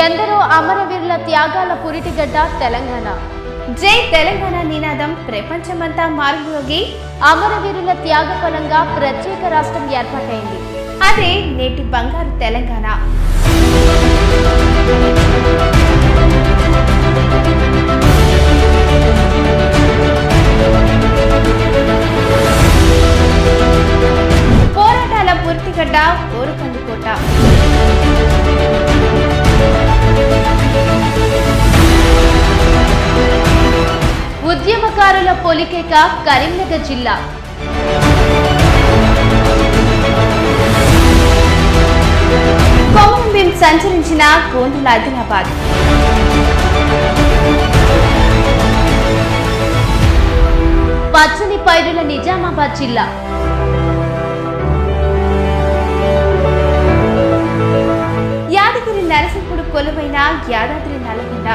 ఎందరో అమరవీరుల త్యాగాల పురిటిగడ్డ తెలంగాణ. జై తెలంగాణ నినాదం ప్రపంచమంతా మారుమోగి అమరవీరుల త్యాగ ఫలంగా ప్రత్యేక రాష్ట్రం ఏర్పాటైంది. అదే నేటి బంగారు తెలంగాణ. పోరాటాల పురిటిగడ్డ కోరుకందుకోట. ఉద్యమకారుల పొలికేక కరీంనగర్ జిల్లా. కొమ్మంభీం సంచరించిన గోండుల ఆదిలాబాద్. పచ్చని పైరుల నిజామాబాద్ జిల్లా. యాదగిరి నరసింహుడు కొలువైన యాదాద్రి నల్గొండ.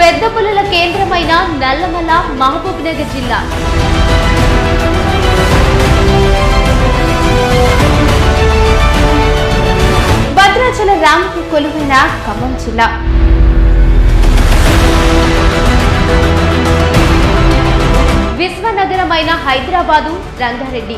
పెద్ద పులుల కేంద్రమైన నల్లమల మహబూబ్ నగర్ జిల్లా. భద్రాచల రాముకి కొలువైన ఖమ్మం జిల్లా. విశ్వనగరమైన హైదరాబాదు రంగారెడ్డి.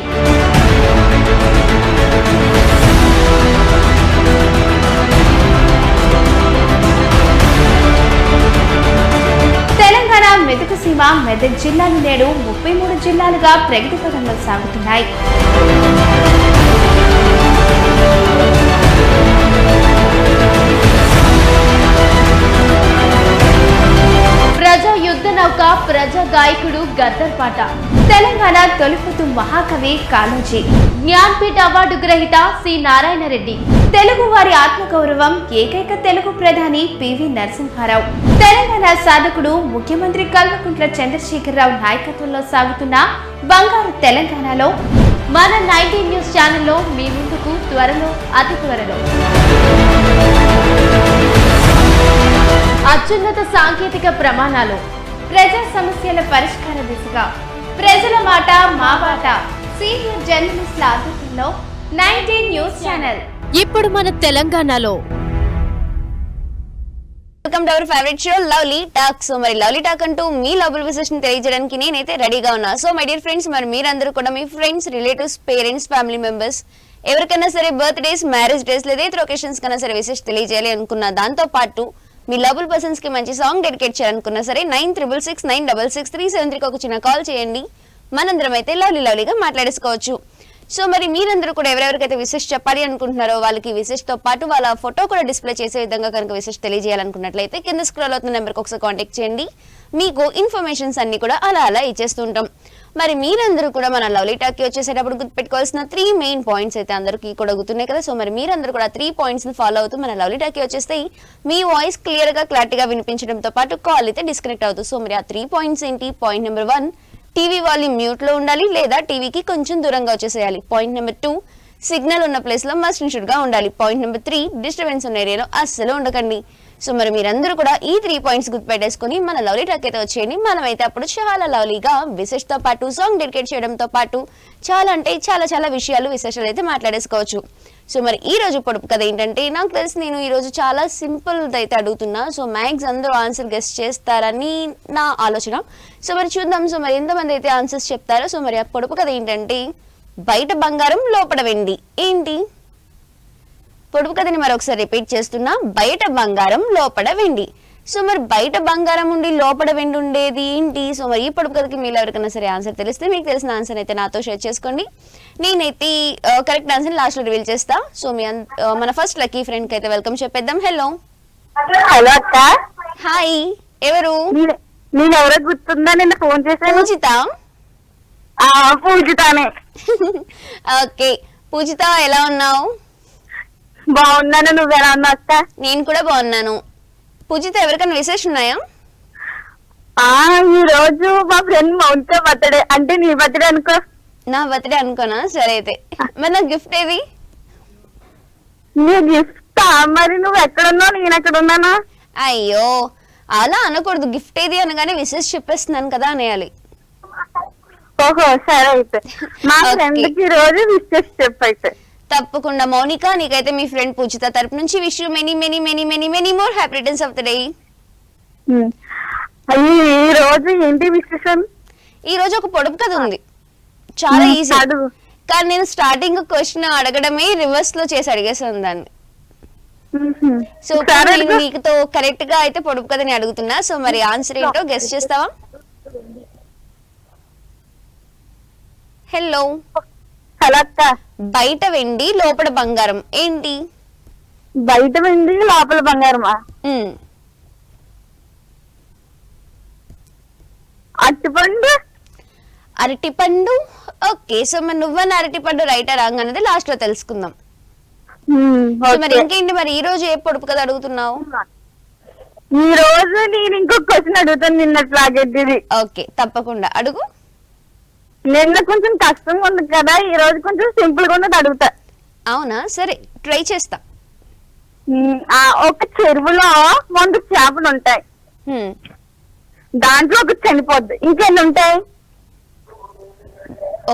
తెలంగాణ మెదక్ సీమ మెదక్ జిల్లాలు నేడు 33 జిల్లాలుగా ప్రగతి పథంలో సాగుతున్నాయి. ప్రజా యుద్ధ నౌక ప్రజా గాయకుడు గద్దర్ పాట. తెలంగాణ తొలిపుతు మహాకవి కాళోజీ. జ్ఞాన్పీఠ్ అవార్డు గ్రహీత సి నారాయణ రెడ్డి. తెలుగు వారి ఆత్మగౌరవం ఏకైక తెలుగు ప్రధాని పివి నరసింహారావు. తెలంగాణ సాధకుడు ముఖ్యమంత్రి కల్వకుంట్ల చంద్రశేఖరరావు నాయకత్వంలో సాగుతున్న బంగారు తెలంగాణలో మన 19 న్యూస్ ఛానల్లో మీ ముందుకు త్వరలో అతి త్వరలో అత్యున్నత సాంకేతిక ప్రమాణాలు, ప్రజా సమస్యల పరిష్కార దిశగా ప్రజల మాట మా బాట సీనియర్ జర్నలిస్టుల ఆధ్వర్యంలో 19 న్యూస్ ఛానల్ ఇప్పుడు మన తెలంగాణలో. Welcome to our favourite show lovely talk. So మరి లవ్లీ టాక్ అంటూ మీ లవ్లీ విశేషం తెలియజేయడానికి నేనైతే రెడీగా ఉన్నా. సో మై డియర్ ఫ్రెండ్స్, మరి మీరందరూ కూడా మీ friends, relatives, parents, family members ఎవరికైనా సరే బర్త్డేస్, మ్యారేజ్ డేస్ లేదా ఇతర ఒకేషన్స్ కన్నా సరే విశేష తెలియజేయాలి అనుకున్న దాంతో పాటు మీ లవ్బుల్ పర్సన్స్ కి మంచి సాంగ్ డెడికేట్ చేయాలనుకున్నా సరే 96696637 ఒక చిన్న కాల్ చేయండి. మనందరం అయితే లవ్లీగా మాట్లాడేసుకోవచ్చు. సో మరి మీరందరూ కూడా ఎవరెవరికైతే విశేష చెప్పాలి అనుకుంటున్నారో వాళ్ళకి విశేషతో పాటు వాళ్ళ ఫోటో కూడా డిస్ప్లే చేసే విధంగా కనుక విశేష తెలియజేయాలనుకున్నట్లయితే కింద స్క్రోల్ అవుతున్న నెంబర్కి ఒకసారి కాంటాక్ట్ చేయండి. మీకు ఇన్ఫర్మేషన్స్ అన్ని కూడా అలా ఇచ్చేస్తుంటాం. మరి మీరందరూ కూడా మన లవ్లీ టాక్కి వచ్చేసేటప్పుడు గుర్తుపెట్టుకోవాల్సిన 3 మెయిన్ పాయింట్స్ అయితే అందరికీ కూడా గుర్తున్నాయి కదా. సో మరి మీరందరూ కూడా 3 పాయింట్స్ ని ఫాలో అవుతూ మన లవ్లీ టాక్కి వచ్చేస్తే మీ వాయిస్ క్లారిటీగా వినిపించడంతో పాటు కాల్ అయితే డిస్కనెక్ట్ అవుతుంది. సో మరి ఆ 3 పాయింట్స్ ఏంటి? Point number 1, TV volume mute లో ఉండాలి లేదా టీవీకి కొంచెం దూరంగా వచ్చేసేయాలి. పాయింట్ నెంబర్ 2, సిగ్నల్ ఉన్న ప్లేస్ లో మస్ట్ అండ్ షుడ్ గా ఉండాలి. పాయింట్ నెంబర్ 3, డిస్టర్బెన్స్ ఉన్న ఏరియాలో అస్సలు ఉండకండి. సో మరి మీరందరూ కూడా ఈ 3 పాయింట్స్ గుర్తుపెట్టేసుకుని మన లవ్లీ టాక్ అయితే వచ్చేయండి. మనమైతే అప్పుడు చాలా లవ్లీగా విశేషతో పాటు సాంగ్ డెడికేట్ చేయడంతో పాటు చాలా అంటే చాలా విషయాలు విశేషాలు అయితే మాట్లాడేసుకోవచ్చు. సో మరి ఈ రోజు పొడుపు కథ ఏంటంటే, నాకు తెలిసి నేను ఈ రోజు చాలా సింపుల్ అయితే అడుగుతున్నా. సో మ్యాక్స్ అందరూ ఆన్సర్ గెస్ట్ చేస్తారని నా ఆలోచన. సో మరి చూద్దాం. సో మరి ఎంతమంది అయితే ఆన్సర్స్ చెప్తారో. సో మరి ఆ పొడుపు కథ ఏంటంటే, బయట బంగారం లోపల వెండి. ఏంటి పొడుపు కథని మరొకసారి రిపీట్ చేస్తున్నా, బయట బంగారం లోపల వెండి. సో మరి బయట బంగారం ఉండి లోపల వెండి ఉండేది ఏంటి? సో మరి ఈ పొడుపు కథకి మీరు ఎవరికైనా సరే ఆన్సర్ తెలిస్తే మీకు తెలిసిన ఆన్సర్ అయితే నాతో షేర్ చేసుకోండి. నేనైతే కరెక్ట్ ఆన్సర్ లాస్ట్ లో రివీల్ చేస్తా. సో మన ఫస్ట్ లక్కీ ఫ్రెండ్ కి అయితే వెల్కమ్ చెప్పేద్దాం. హలో అక్క. హాయ్, ఎవరు? నేను ఎవరో గుర్తుందా? నిన్న ఫోన్ చేశాను. పూజిత. పూజితానే. ఓకే పూజిత, ఎలా ఉన్నావు? బాగున్నాను, నువ్వు ఎలా ఉన్నావు అక్క? నేను కూడా బాగున్నాను. పూజిత, ఎవరికైనా విశేషం ఉన్నాయా? ఈ రోజు మా ఫ్రెండ్ మౌనిక బర్త్డే. అంటే నీ బర్త్డే అనుకో. నా బర్త్డే అనుకోనా? సరే అయితే మరి నా గిఫ్ట్ ఏది? నీ గిఫ్ట్ మరి నువ్వు ఎక్కడున్నావు, నేను ఎక్కడ ఉన్నానా? అయ్యో అలా అనకూడదు, గిఫ్ట్ ఏది అనగానే విషెస్ చెప్పేస్తున్నాను కదా అనేయాలి. ఓహో సరే అయితే మా Okay. ఫ్రెండ్ కి రోజు విషెస్ చెప్పైతే. తప్పకుండా మౌనిక, నీకైతే మీ ఫ్రెండ్ పూజిత తరపు నుంచి wish you many many many many many more happy returns of the day. ఈ రోజు ఏంటి విశేషం? ఈ రోజు ఒక పొడుపు కథ ఉంది, చాలా ఈజీ. అడుగు. కానీ నేను స్టార్టింగ్ క్వశ్చన్ అడగడమే రివర్స్ లో చేసి అడిగేసాను దాన్ని. సో సరే నేను నీకుతో కరెక్ట్ గా అయితే పొడుపు కథని అడుగుతున్నా. సో మరి ఆన్సర్ ఏంటో గెస్ట్ చేస్తావా? హలో. హలో అక్క. బయట వెండి లోపల బంగారం ఏంటి? బయట వెండి లోపల బంగారమా? ఉమ్, అట్టుపండు. అరటి పండు. ఓకే, సో మరి నువ్వన్న అరటి పండు రైట్ రాంగ్ అనేది లాస్ట్ లో తెలుసుకుందాం. సో మరి ఇంకేంటి, మరి ఈ రోజు ఏ పొడుపు కథ అడుగుతున్నావు? ఈ రోజు నేను ఇంకొక క్వశ్చన్ అడుగుతాను నిన్నట్లాగేది. ఓకే తప్పకుండా అడుగు. నిన్న కొంచెం కష్టంగా ఉంది కదా, ఈ రోజు కొంచెం సింపుల్ గా ఉన్నది అడుగుతా. అవునా, సరే ట్రై చేస్తా. ఒక చెరువులో 100 చేపలు ఉంటాయి, హ్మ్. దాంట్లో ఒకటి చనిపోద్ది, ఇంకెన్ని ఉంటాయి?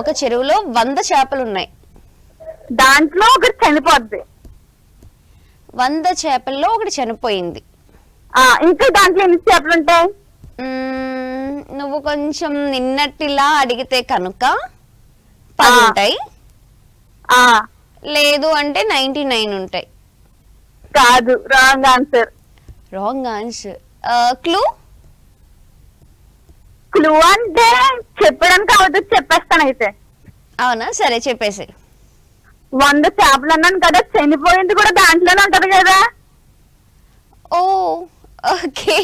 ఒక చెరువులో 100 చేపలు ఉన్నాయి, దాంట్లో ఒకటి చనిపోద్ది. 100 చేపల్లో ఒకటి చనిపోయింది. ఇంకా దాంట్లో ఎన్ని చేపలు ఉంటాయి? నువ్వు కొంచెం నిన్నటిలా అడిగితే కనుక 10 ఉంటాయి, లేదు అంటే 99 ఉంటాయి. కాదు, wrong answer. Wrong answer. Clue? Clue అంటే చెప్పడానికి అవుతుంది, చెప్పేస్తాను అయితే. అవునా, సరే చెప్పేసి. 100 చేపలు అన్నాను కదా, చనిపోయింది కూడా దాంట్లోనే ఉంటది కదా. ఓ ఓకే.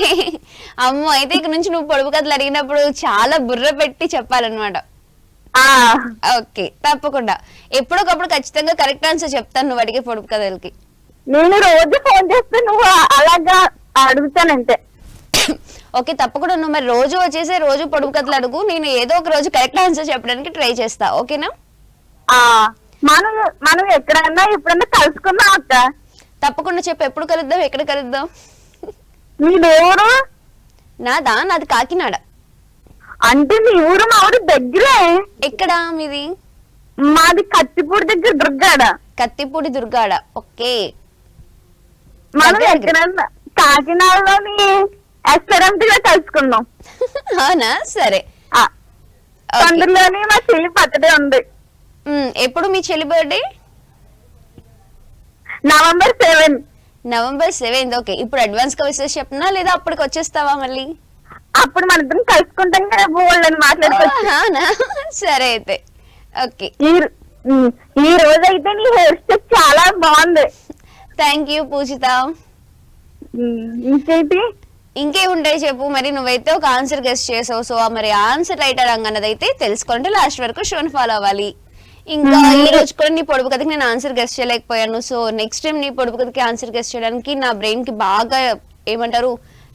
అమ్మో, అయితే ఇక నుంచి నువ్వు పొడుపు కథలు అడిగినప్పుడు చాలా బుర్ర పెట్టి చెప్పాలన్నమాట. ఓకే తప్పకుండా, ఎప్పుడొకప్పుడు ఖచ్చితంగా కరెక్ట్ ఆన్సర్ చెప్తాను నువ్వు అడిగే పొడుపు కథలకి. నేను రోజు ఫోన్ చేస్తే నువ్వు అలాగా అడుగుతానంటే. ఓకే తప్పకుండా, నువ్వు మరి రోజు వచ్చేసి రోజు పొడుపు కథలు అడుగు, నేను ఏదో ఒక రోజు కరెక్ట్ ఆన్సర్ చెప్పడానికి ట్రై చేస్తా. ఓకేనా? మనం మనం ఎక్కడన్నా ఎప్పుడన్నా కలుసుకుందాం అక్క. తప్పకుండా చెప్పు, ఎప్పుడు కలుద్దాం, ఎక్కడ కలుద్దాం? మీది ఊరు? నాది కాకినాడ. అంటే మీ ఊరు మా ఊరు దగ్గరే. ఎక్కడా మీది? మాది కత్తిపూడి దగ్గర దుర్గాడ. కత్తిపూడి దుర్గాడ. ఓకే, మనం ఎక్కడన్నా కాకినాడలోని ఎస్ఆర్ఎంటీ లో కలుసుకుందాం. అవునా, సరే. అందులోని మా చెల్లి బర్త్డే ఉంది. ఎప్పుడు మీ చెల్లి బర్త్డే? నవంబర్ 7. నవంబర్ 7. ఓకే, ఇప్పుడు అడ్వాన్స్ గా విషెస్ చెప్పనా లేదా అప్పటికి వచ్చేస్తావా మళ్ళీ? అప్పుడు మన ఇద్దరం కలుసుకుంటాం కదా, బోల్డ్ అని మాట్లాడుకోవచ్చు. అవునా, సరే అయితే. ఓకే, ఈ రోజు అయితే నీ హెయిర్ స్టైల్ చాలా బాగుంది. థ్యాంక్ యూ పూజిత. ఇంకేంటి? ఇంకేముంటాయి చెప్పు. మరి నువ్వైతే ఒక ఆన్సర్ గెస్ట్ చేసావు, సో మరి ఆన్సర్ రైట్ రంగ్ అన్నది అయితే తెలుసుకుంటే లాస్ట్ వరకు షోని ఫాలో అవ్వాలి. ఇంకా ఈ రోజు కూడా నీ పొడుపు కథకి నేను ఆన్సర్ గెస్ట్ చేయలేకపోయాను. సో నెక్స్ట్ టైం నీ పొడుపు కథకి ఆన్సర్ గెస్ట్ చేయడానికి నా బ్రెయిన్ కి బాగా ఏమంటారు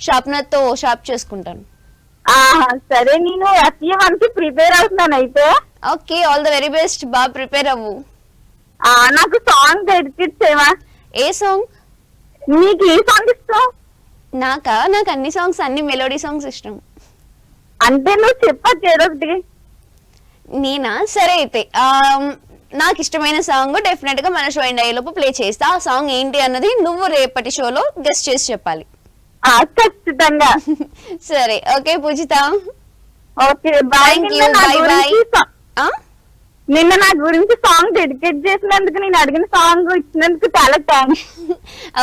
షార్ప్నర్ తో షార్ప్ చేసుకుంటాను. సరే, నేను FE1 కి ప్రిపేర్ అవుతున్నాను అయితే. Okay, all the very best, బాగా ప్రిపేర్ అవ్వు. నాకు సాంగ్ డెడికేట్ చేయవా? ఏ సాంగ్? నీకు ఏ సాంగ్ ఇష్టం? నాకు అన్ని సాంగ్స్, అన్ని మెలోడీ సాంగ్స్ ఇష్టం. అంటే నువ్వు చెప్పచ్చు ఏదో ఒకటి. నేనా? సరే అయితే నాకు ఇష్టమైన సాంగ్ డెఫినెట్ గా మన షో ఎండ్ అయ్యేలోపు ప్లే చేస్తా. ఆ సాంగ్ ఏంటి అన్నది నువ్వు రేపటి షోలో గెస్ట్ చేసి చెప్పాలి. ఖచ్చితంగా. సరే, ఓకే పూజిత. Okay bye. నిన్న నా గురించి సాంగ్ డెడికేట్ చేసినందుకు, నేను అడిగిన సాంగ్ ఇచ్చినందుకు చాలా థ్యాంక్స్.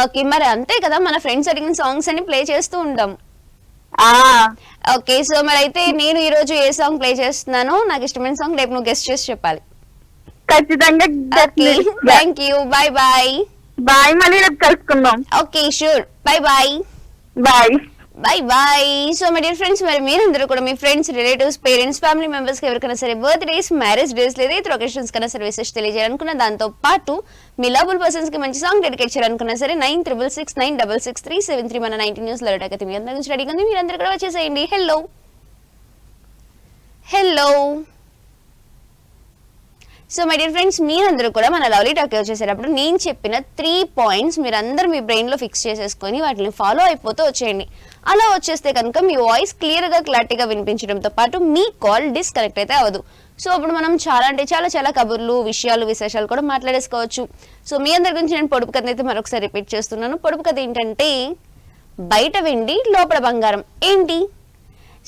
ఓకే, మరి అంతే కదా, మన ఫ్రెండ్స్ అడిగిన సాంగ్స్ అన్ని ప్లే చేస్తూ ఉంటాం. ఓకే, సో మరి అయితే నేను ఈ రోజు ఏ సాంగ్ ప్లే చేస్తున్నానో నాకు ఇష్టమైన సాంగ్ రేపు నువ్వు గెస్ట్ చేసి చెప్పాలి. ఖచ్చితంగా. Thank you, bye bye. Bye, మళ్ళీ రేపు కలుసుకుందాం. Okay sure, bye bye. Bye bye bye. So my dear friends, మరి మీరందరూ కూడా మీ friends, relatives, parents, family members కి ఎవరికైనా సరే బర్త్డేస్, మ్యారేజ్ డేస్ లేదా ఇతర ఒకేషన్స్ కన్నా సరే విశేష తెలియజేయాలనుకున్న, దాంతో పాటు మీ లవబుల్ పర్సన్స్ కి మంచి సాంగ్ డెడికేట్ చేయాలనుకున్నా సరే 9669663773 మన 90 న్యూస్ లో అయితే మీ అందరి నుంచి రెడీగా ఉంది. మీరందరూ కూడా వచ్చేసేయండి. Hello so my dear friends, మీరందరూ కూడా మన లవ్లీ టాక్ వచ్చేసేటప్పుడు నేను చెప్పిన 3 పాయింట్స్ మీరందరూ మీ బ్రెయిన్లో ఫిక్స్ చేసేసుకొని వాటిని ఫాలో అయిపోతూ వచ్చేయండి. అలా వచ్చేస్తే కనుక మీ వాయిస్ క్లియర్గా క్లారిటీగా వినిపించడంతో పాటు మీ కాల్ డిస్కనెక్ట్ అయితే అవ్వదు. సో అప్పుడు మనం చాలా అంటే చాలా కబుర్లు, విషయాలు, విశేషాలు కూడా మాట్లాడేసుకోవచ్చు. సో మీ అందరి గురించి నేను పొడుపు కథ అయితే మరొకసారి రిపీట్ చేస్తున్నాను. పొడుపు కథ ఏంటంటే, బయట వెండి లోపల బంగారం ఏంటి?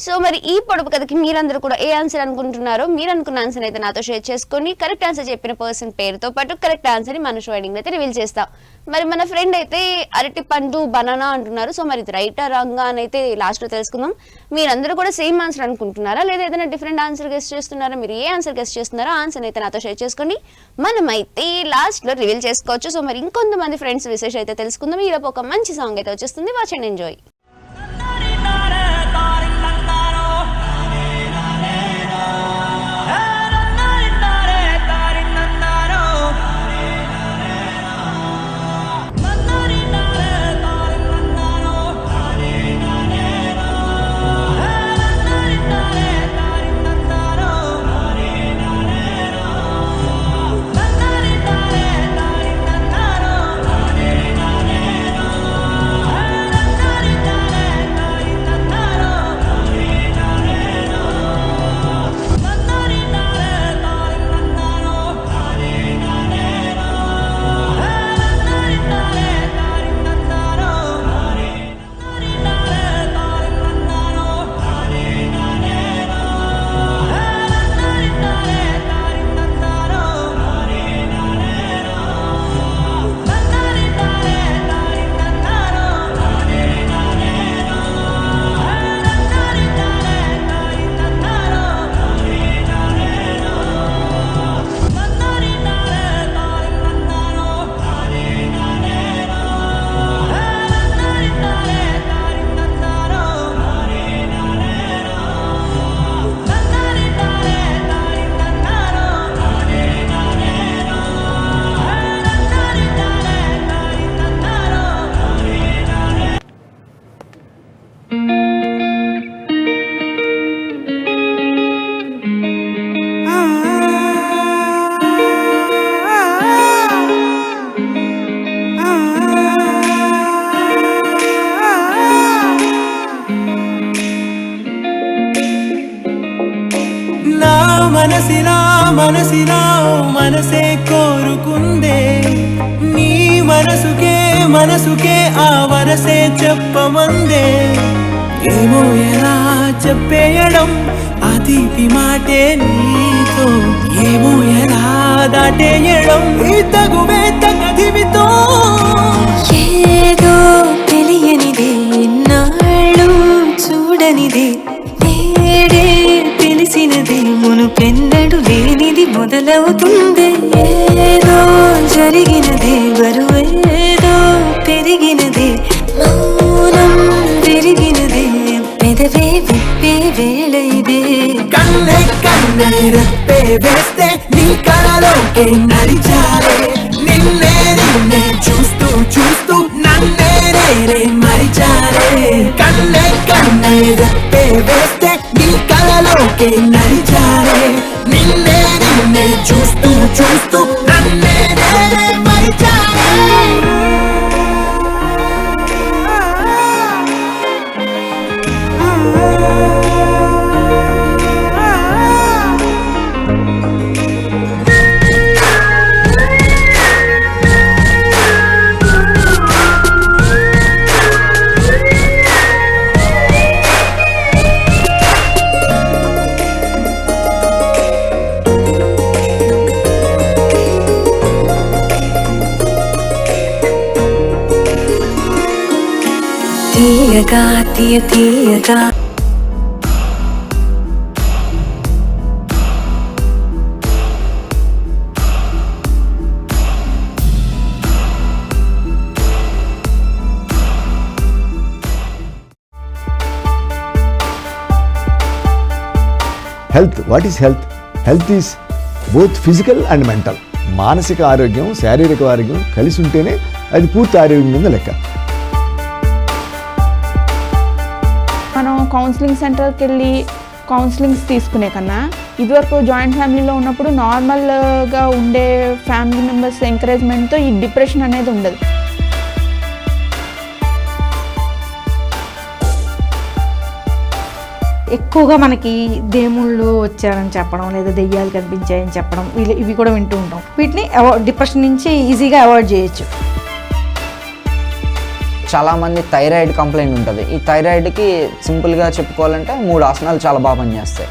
సో మరి ఈ పొడుపు కథకి మీరందరూ కూడా ఏ ఆన్సర్ అనుకుంటున్నారో, మీరు అనుకున్న ఆన్సర్ అయితే నాతో షేర్ చేసుకోండి. కరెక్ట్ ఆన్సర్ చెప్పిన పర్సన్ పేరుతో పాటు కరెక్ట్ ఆన్సర్ మన షో ఎండింగ్ అయితే రివీల్ చేస్తాం. మరి మన ఫ్రెండ్ అయితే అరటి పండు బనానా అంటున్నారు. సో మరి ఇది రైటా రాంగా అని అయితే లాస్ట్లో తెలుసుకుందాం. మీరందరూ కూడా సేమ్ ఆన్సర్ అనుకుంటున్నారా, లేదా ఏదైనా డిఫరెంట్ ఆన్సర్ గెస్ట్ చేస్తున్నారా? మీరు ఏ ఆన్సర్ గెస్ట్ చేస్తున్నారో ఆన్సర్ అయితే నాతో షేర్ చేసుకోండి. మనమైతే లాస్ట్లో రివీల్ చేసుకోవచ్చు. సో మరి ఇంకొంతమంది ఫ్రెండ్స్ విశేషం అయితే తెలుసుకుందాం. ఈలోపు ఒక మంచి సాంగ్ అయితే వచ్చేస్తుంది. Watch and enjoy. మనసిలా మనసే కోరుకుందే, నీ మనసుకే ఆ వరసే చెప్పమందే. ఏమో ఎలా చెప్పేయడం ఆ తీపి మాటే నీతో, ఏమో ఎలా దాటేయడం ఈ తగువే తగదివితో. ఏదో తెలియనిదే, నాళ్ళు చూడనిదే, నేడే తెలిసినదే, మునుపెన్నడు లేనిది మొదలవుతుంది. ఏదో జరిగినదే, బరువేదో పెరిగినదే, మౌనం పెరిగినదే, పెదవే విప్పే వేళ ఇదే. కన్నే రెప్పే వేస్తే నీ కళలోకే నడిచాలే, నిన్నే చూస్తూ నన్నే మరిచాలే. కన్నే రెప్పే వేస్తే నీ కళలోకే నడిచాలే, నిన్నే చూస్తూ నన్నే మరిచాలే. తీయగా తీయగా health. What is health? Health is both physical and mental. మానసిక ఆరోగ్యం, శారీరక ఆరోగ్యం కలిసి ఉంటేనే అది పూర్తి ఆరోగ్యం కింద లెక్క. మనం కౌన్సిలింగ్ సెంటర్కి వెళ్ళి కౌన్సిలింగ్స్ తీసుకునే కన్నా ఇదివరకు జాయింట్ ఫ్యామిలీలో ఉన్నప్పుడు నార్మల్గా ఉండే ఫ్యామిలీ మెంబర్స్ ఎంకరేజ్మెంట్తో ఈ డిప్రెషన్ అనేది ఉండదు. ఎక్కువగా మనకి దేవుళ్ళు వచ్చారని చెప్పడం లేదా దెయ్యాలు కనిపించాయని చెప్పడం ఇవి కూడా వింటూ ఉంటాం. వీటిని డిప్రెషన్ నుంచి ఈజీగా అవాయిడ్ చేయొచ్చు. చాలామంది థైరాయిడ్ కంప్లైంట్ ఉంటుంది. ఈ థైరాయిడ్కి సింపుల్గా చెప్పుకోవాలంటే 3 ఆసనాలు చాలా బాగా పనిచేస్తాయి.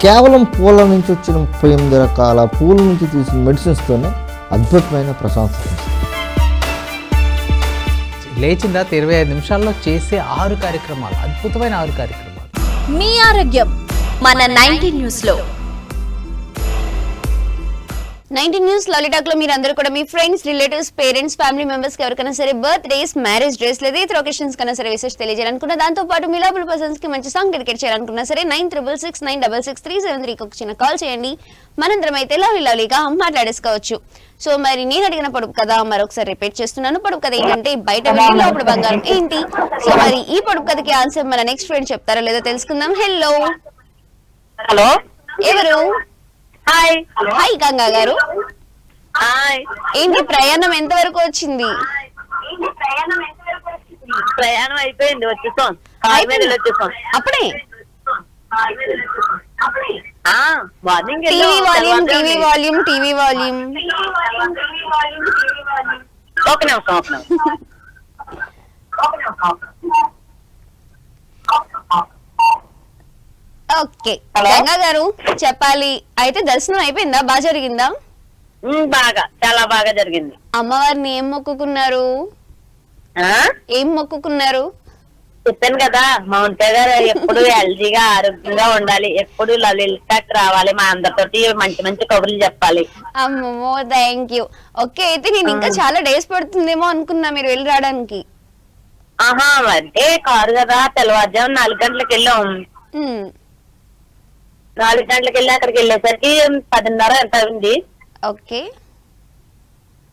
కేవలం పూల నుంచి వచ్చిన 38 రకాల పూల నుంచి తీసిన మెడిసిన్స్తోనే అద్భుతమైన ప్రశాంతత. లేచిన తర్వాత 25 నిమిషాల్లో చేసే 6 కార్యక్రమాలు, అద్భుతమైన 6 కార్యక్రమాలు. మీ ఆరోగ్యం మన 19 న్యూస్లో. 19 న్యూస్ లాలీటాక్ లో మీరు అందరూ కూడా మీ friends, relatives, parents, family members కి ఎవరికైనా సరే బర్త్ డేస్, మ్యారేజ్ డేస్ లేదా ఇతర ఒకేషన్స్ కన్నా సరే విశేష తెలియజేయాలనుకున్నా, దాంతో పాటు మీ లవబుల్ పర్సన్స్ కి మంచి సాంగ్ డెడికేట్ చేయాలనుకున్నా సరే 9669666373 కి చిన్న కాల్ చేయండి. మనందరం అయితే లవ్లీగా మాట్లాడేసుకోవచ్చు. సో మరి నేను అడిగిన పొడుపు కథ మరొకసారి రిపీట్ చేస్తున్నాను. పొడుపు కథ ఏంటంటే బయట వెళ్ళి లోపల బంగారం ఏంటి? సో మరి ఈ పొడుపు కథకి ఆన్సర్ మన నెక్స్ట్ ఫ్రెండ్ చెప్తారా లేదా తెలుసుకుందాం. హలో హలో, ఎవరు? హాయ్. హాయ్ గంగా గారు, హాయ్. ఏంటి ప్రయాణం ఎంత వరకు వచ్చింది? ప్రయాణం అయిపోయింది, వచ్చేసాం. కార్ మీద వచ్చేసాం అప్పుడే. మార్నింగ్ టీవీ వాల్యూమ్ ఒక నిమిషం. ఓకే గంగా గారు చెప్పాలి. అయితే దర్శనం అయిపోయిందా? బాగా జరిగిందా? బాగా, చాలా బాగా జరిగింది. అమ్మవారిని ఏం మొక్కుకున్నారు? చెప్పాను కదా, మౌంట గారు ఎప్పుడు హెల్దీగా ఆరోగ్యంగా ఉండాలి, ఎప్పుడు లలితాకి రావాలి, మా అందరితోటి మంచి మంచి కబుర్లు చెప్పాలి. అమ్మో థ్యాంక్ యూ. ఓకే అయితే నేను ఇంకా చాలా డేస్ పడుతుందేమో అనుకున్నా మీరు వెళ్ళి రావడానికి. ఆహా, అంటే కారు కదా, తెల్లవారుజాము 4 గంటలకు వెళ్ళాం. 4 గంటలకు వెళ్ళి అక్కడికి వెళ్ళేసరికి 10:30 ఎంత అయింది. ఓకే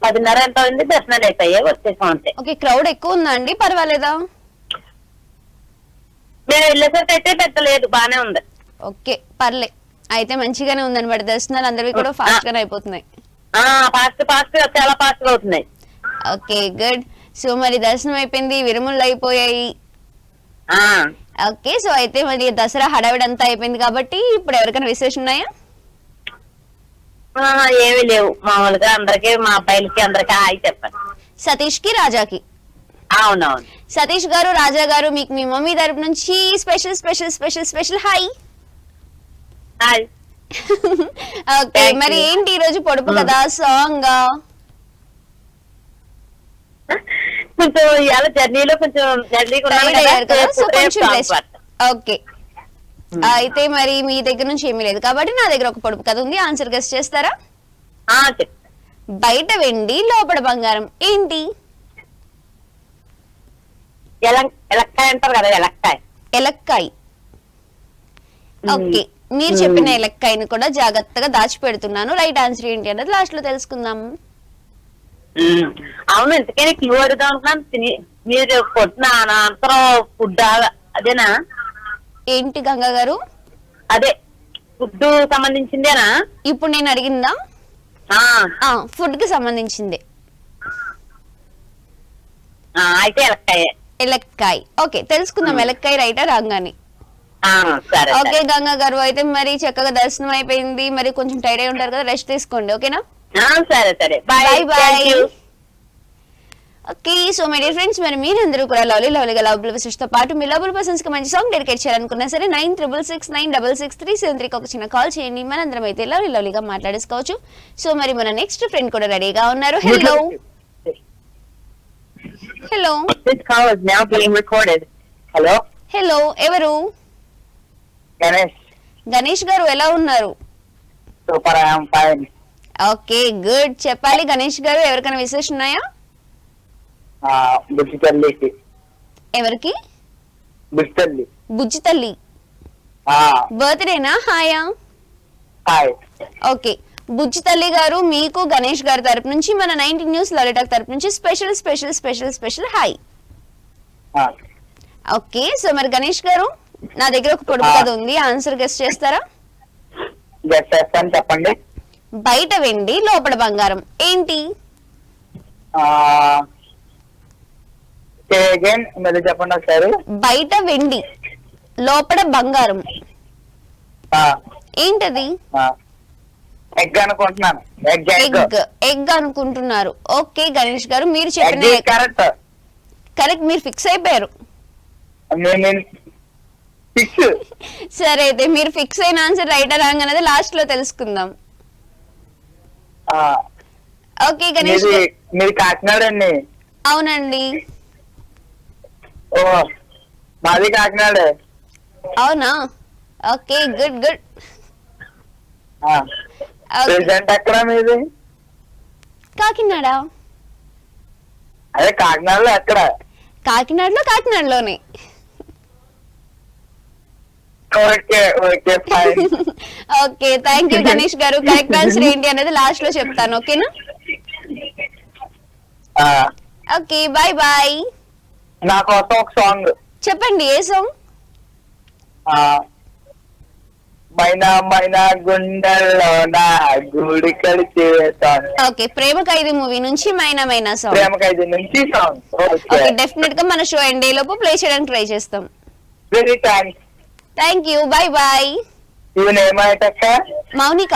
10:30 ఎంత అయింది, దర్శనాలు అయిపోయాయి, వచ్చేసాం అంతే. ఓకే క్రౌడ్ ఎక్కువ ఉందా అండి? పర్వాలేదా? మేము వెళ్ళేసరికి అయితే పెట్టలేదు, బానే ఉంది. ఓకే పర్లే, అయితే మంచిగానే ఉందన్నమాట. దర్శనాలు అందరివి కూడా ఫాస్ట్ గానే అయిపోతున్నాయి. ఫాస్ట్ చాలా ఫాస్ట్ గా అవుతున్నాయి. Okay good. సో మరి దర్శనం అయిపోయింది, విరుములు అయిపోయాయి. ఓకే సో అయితే మరి దసరా హడావిడి అంతా అయిపోయింది కాబట్టి ఇప్పుడు ఎవరికైనా విశేషం ఉన్నాయా? ఏమీ లేవు, మామూలుగా అందరికి, మా అబ్బాయిలకి అందరికి హాయ్ చెప్పండి. సతీష్ కి, రాజాకి. అవునవును. సతీష్ గారు, రాజా గారు, మీకు మీ మమ్మీ తరపు నుంచి special special special special hi. Hi. Okay మరి ఏంటి ఈ రోజు పొడుపు కదా సాంగ్? కొంచెం ఇవాళ జర్నీలో కొంచెం ఓకే అయితే మరి మీ దగ్గర నుంచి ఏమీ లేదు కాబట్టి నా దగ్గర ఒక పొడుపు కథ ఉంది, ఆన్సర్ గెస్ చేస్తారా? బయట వెండి లోపల బంగారం ఏంటి? ఎలక్కాయ అంటారు కదా, ఎలక్కాయ. ఓకే మీరు చెప్పిన ఎలక్కాయని కూడా జాగ్రత్తగా దాచిపెడుతున్నాను. రైట్ ఆన్సర్ ఏంటి అన్నది లాస్ట్ లో తెలుసుకుందాం. అవును, ఇంతకైనా క్లూ అడుగుదాం అనుకున్నాను. మీరు కొట్టిన ఆన్సర్ ఫుడ్ అదేనా? ఏంటి గంగా గారు? అదే ఫుడ్ సంబంధించిందేనా ఇప్పుడు నేను అడిగిందా? ఫుడ్ కి సంబంధించింది. అయితే ఎలక్కాయ. ఓకే తెలుసుకుందాం ఎలక్కాయ రైటా రాగానే. ఓకే గంగా గారు అయితే మరి చక్కగా దర్శనం అయిపోయింది, మరి కొంచెం టైర్డ్ అయి ఉంటారు కదా, రెస్ట్ తీసుకోండి. ఓకేనా? సరే సరే, bye bye. Okay so my dear friends, మరి మీరందరూ కూడా లవ్లీగా లవ్బుల్ విశేష్ తో పాటు మీ లవ్బుల్ పర్సన్స్ కి మంచి సాంగ్ డెడికేట్ చేయాలనుకున్నా సరే 9669666373 ఒక చిన్న కాల్ చేయండి. మనందరం అయితే లవ్లీగా మాట్లాడేసుకోవచ్చు. సో మరి మన నెక్స్ట్ ఫ్రెండ్ కూడా రెడీగా ఉన్నారు. హలో హలో హలో హలో ఎవరు? గణేష్ గారు ఎలా ఉన్నారు? Okay good. చెప్పాలి గణేష్ గారు, ఎవరికైనా విశేషం ఉన్నాయా? ఎవరికి? బుజ్జి తల్లి బర్త్డేనా? హాయా? ఓకే బుజ్జి తల్లి గారు, మీకు గణేష్ గారి తరపు నుంచి మన 19 న్యూస్ లాలీటాక్ తరపు నుంచి special special special special hi. Okay so మరి గణేష్ గారు నా దగ్గర ఒక పొడుపు కథ ఉంది, ఆన్సర్ గెస్ చేస్తారా? గెస్ చేస్తాను, చెప్పండి. బయట వెండి లోపల బంగారం ఏంటి? మళ్ళీ చెప్పండి ఒకసారి. బయట వెండి లోపల బంగారం ఏంటది? ఎగ్ అనుకుంటున్నాను. ఎగ్ అనుకుంటున్నారు. ఓకే గణేష్ గారు, మీరు చెప్పిన కరెక్ట్, మీరు ఫిక్స్ అయిపోయారు. సరే అయితే మీరు ఫిక్స్ అయిన ఆన్సర్ రైట్ రాంగ్ అనేది లాస్ట్ లో తెలుసుకుందాం. ఓకే గణేష్, మీరు కాకినాడ అండి? అవునండి. ఓ మాది కాకినాడ. అవునా? Okay, good good. ఎక్కడ మీది? కాకినాడ. అదే కాకినాడలో ఎక్కడ? కాకినాడలోనే. Okay, thank you Ganesh garu. Correct answer ఏంటి అనేది లాస్ట్ లో చెప్తాను, ఓకేనా? Okay, bye bye. నా కోసం ఒక సాంగ్ చెప్పండి. ఏ సాంగ్? మైనా మైనా గుండెల్లో నా గుడి కలిసి సాంగ్. ఓకే, ప్రేమ ఖైదీ మూవీ నుంచి మైనా మైనా సాంగ్. ప్రేమ ఖైదీ నుంచి సాంగ్. ఓకే, డెఫినెట్ గా మన షో ఎండ్ లోపు ప్లే చేయడానికి ట్రై చేస్తాం. Very thanks. Thank you, bye bye. ఏమైతక్క? మౌనిక.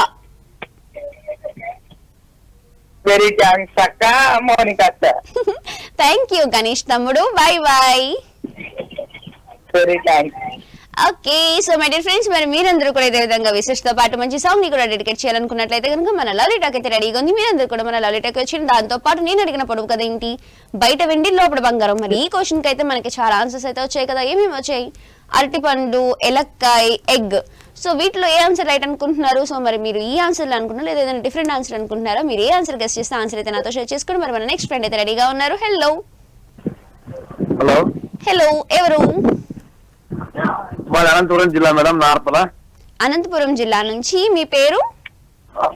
వెరీ థ్యాంక్స్ అక్క, మౌనిక అక్క. థ్యాంక్ యూ గణేష్ తమ్ముడు, bye bye. Very thanks. Okay, so my dear friends, మరి మీరందరూ కూడా ఇదే విధంగా విశేషతో పాటు మంచి సాంగ్ ని కూడా డెడికేట్ చేయాలనుకున్నట్లయితే కనుక మన లవ్లీ టాక్ అయితే రెడీగా ఉంది. మీరందరూ కూడా మన లవ్లీ టాక్ వచ్చింది. దాంతో పాటు నేను అడిగిన పొడవు కదా ఏంటి? బయట వెండి లోపల బంగారం. మరి ఈ క్వశ్చన్ కి అయితే మనకి చాలా ఆన్సర్స్ అయితే వచ్చాయి కదా. ఏమేమి వచ్చాయి? అరటిపండు, ఎలక్కాయ, ఎగ్. సో వీటిలో ఏ ఆన్సర్ రైట్ అనుకుంటున్నారు? సో మరి మీరు ఈ ఆన్సర్ అనుకుంటున్నారు లేదా ఏదైనా డిఫరెంట్ ఆన్సర్ అనుకుంటున్నారా? మీరు ఏ ఆన్సర్ గెస్ చేస్తే ఆన్సర్ అయితే నాతో షేర్ చేసుకోండి. మరి మన నెక్స్ట్ ఫ్రెండ్ అయితే రెడీగా ఉన్నారు. హలో హలో హలో, ఎవరు? మాది అనంతపురం జిల్లా మేడం, నార్పల. అనంతపురం జిల్లా నుంచి. మీ పేరు?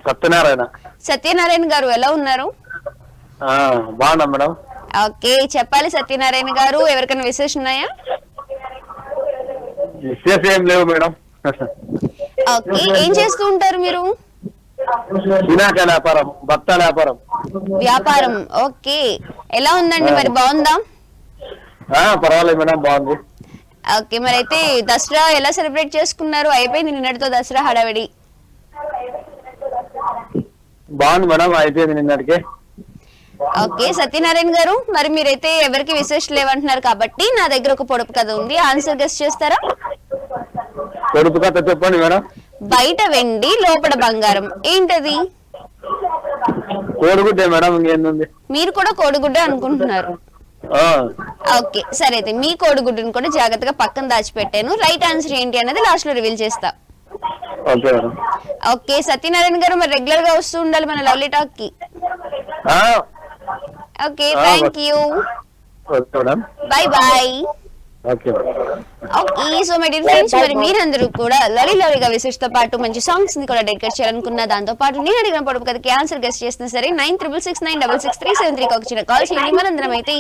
సత్యనారాయణ. సత్యనారాయణ గారు, ఎలా ఉన్నారు? బాగున్నా మేడం. ఓకే, చెప్పాలి సత్యనారాయణ గారు. ఎవరికైనా విశేషం ఉన్నాయా? విశేషం ఏం లేవు మేడం. ఓకే, ఏం చేస్తూ ఉంటారు మీరు? వినాయక వ్యాపారం, బత్తాల వ్యాపారం. వ్యాపారం. ఓకే, ఎలా ఉందండి మరి? బాగుందా? పర్వాలేదు మేడం, బాగుంది. ఓకే, మరి అయితే దసరా ఎలా సెలబ్రేట్ చేసుకున్నారు? అయిపోయింది నిన్నటితో దసరా హడావిడి. బాగుంది మేడం, అయిపోయింది నిన్నటికి. ఓకే సత్యనారాయణ గారు, మరి మీరైతే ఎవరికి విశేషం లేవంటున్నారు కాబట్టి నా దగ్గర ఒక పొడుపు కథ ఉంది. ఆన్సర్ గెస్ చేస్తారా? పొడుపు కథ చెప్పండి మేడం. బయట వెండి లోపల బంగారం ఏంటది? కోడిగుడ్డే మేడం, ఇంకేంది? మీరు కూడా కోడిగుడ్డే అనుకుంటున్నారు. ఓకే, సరే అయితే మీ కోడిగుడ్డును కూడా జాగ్రత్తగా పక్కన దాచిపెట్టాను. రైట్ ఆన్సర్ ఏంటి అనేది లాస్ట్ లో రివీల్ చేస్తా. ఓకే సత్యనారాయణ గారు, మరి రెగ్యులర్ గా వస్తూ ఉండాలి మన లవ్లీ టాక్ కి. Okay, thank you, bye bye. Okay, so my dear friends, మరి మీరందరూ కూడా లవ్లీగా విశేషతో పాటు మంచి సాంగ్స్ ని కూడా డెడికేట్ చేయాలనుకున్న, దాంతో పాటు నేను అడిగిన పొడుపు కథకి ఆన్సర్ గెస్ట్ చేస్తున్నా సరే 9669663673 ఒక చిన్న కాల్ చేయండి. మనందరం అయితే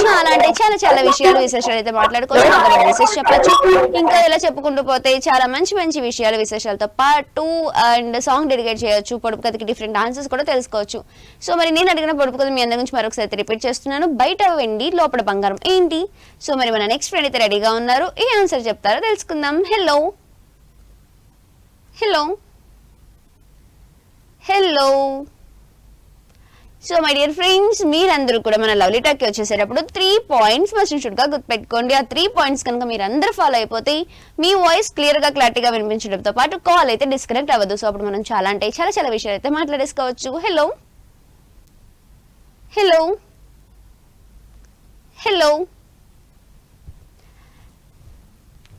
చాలా అంటే చాలా విషయాలు విశేషాలు అయితే మాట్లాడుకోవచ్చు. విశేష చెప్పచ్చు, ఇంకా ఇలా చెప్పుకుంటూ పోతే చాలా మంచి విషయాలు విశేషాలతో పాటు అండ్ సాంగ్ డెడికేట్ చేయొచ్చు. పొడుపు కథకి డిఫరెంట్ ఆన్సర్స్ కూడా తెలుసుకోవచ్చు. సో మరి నేను అడిగిన పొడుపు కథ మీ అందరి నుంచి మరొకసారి రిపీట్ చేస్తున్నాను. బయట వెండి లోపల బంగారం ఏంటి? సో మరి మన నెక్స్ట్ ఫ్రెండ్ అయితే రెడీగా ఉన్నారు. ఏ ఆన్సర్ చెప్తారో తెలుసుకుందాం. Hello hello hello. So my dear friends, మీరందరూ కూడా మన లవ్లీ టాక్ కి వచ్చేసేటప్పుడు 3 పాయింట్స్ మస్ట్ షుడ్ గా గుర్తుపెట్టుకోండి. ఆ 3 పాయింట్స్ కనుక మీరు అందరూ ఫాలో అయిపోతే మీ వాయిస్ క్లియర్ గా క్లారిటీగా వినిపించడంతో పాటు కాల్ అయితే డిస్కనెక్ట్ అవ్వదు. సో అప్పుడు మనం చాలా అంటే చాలా విషయాలు అయితే మాట్లాడేసుకోవచ్చు. Hello hello hello.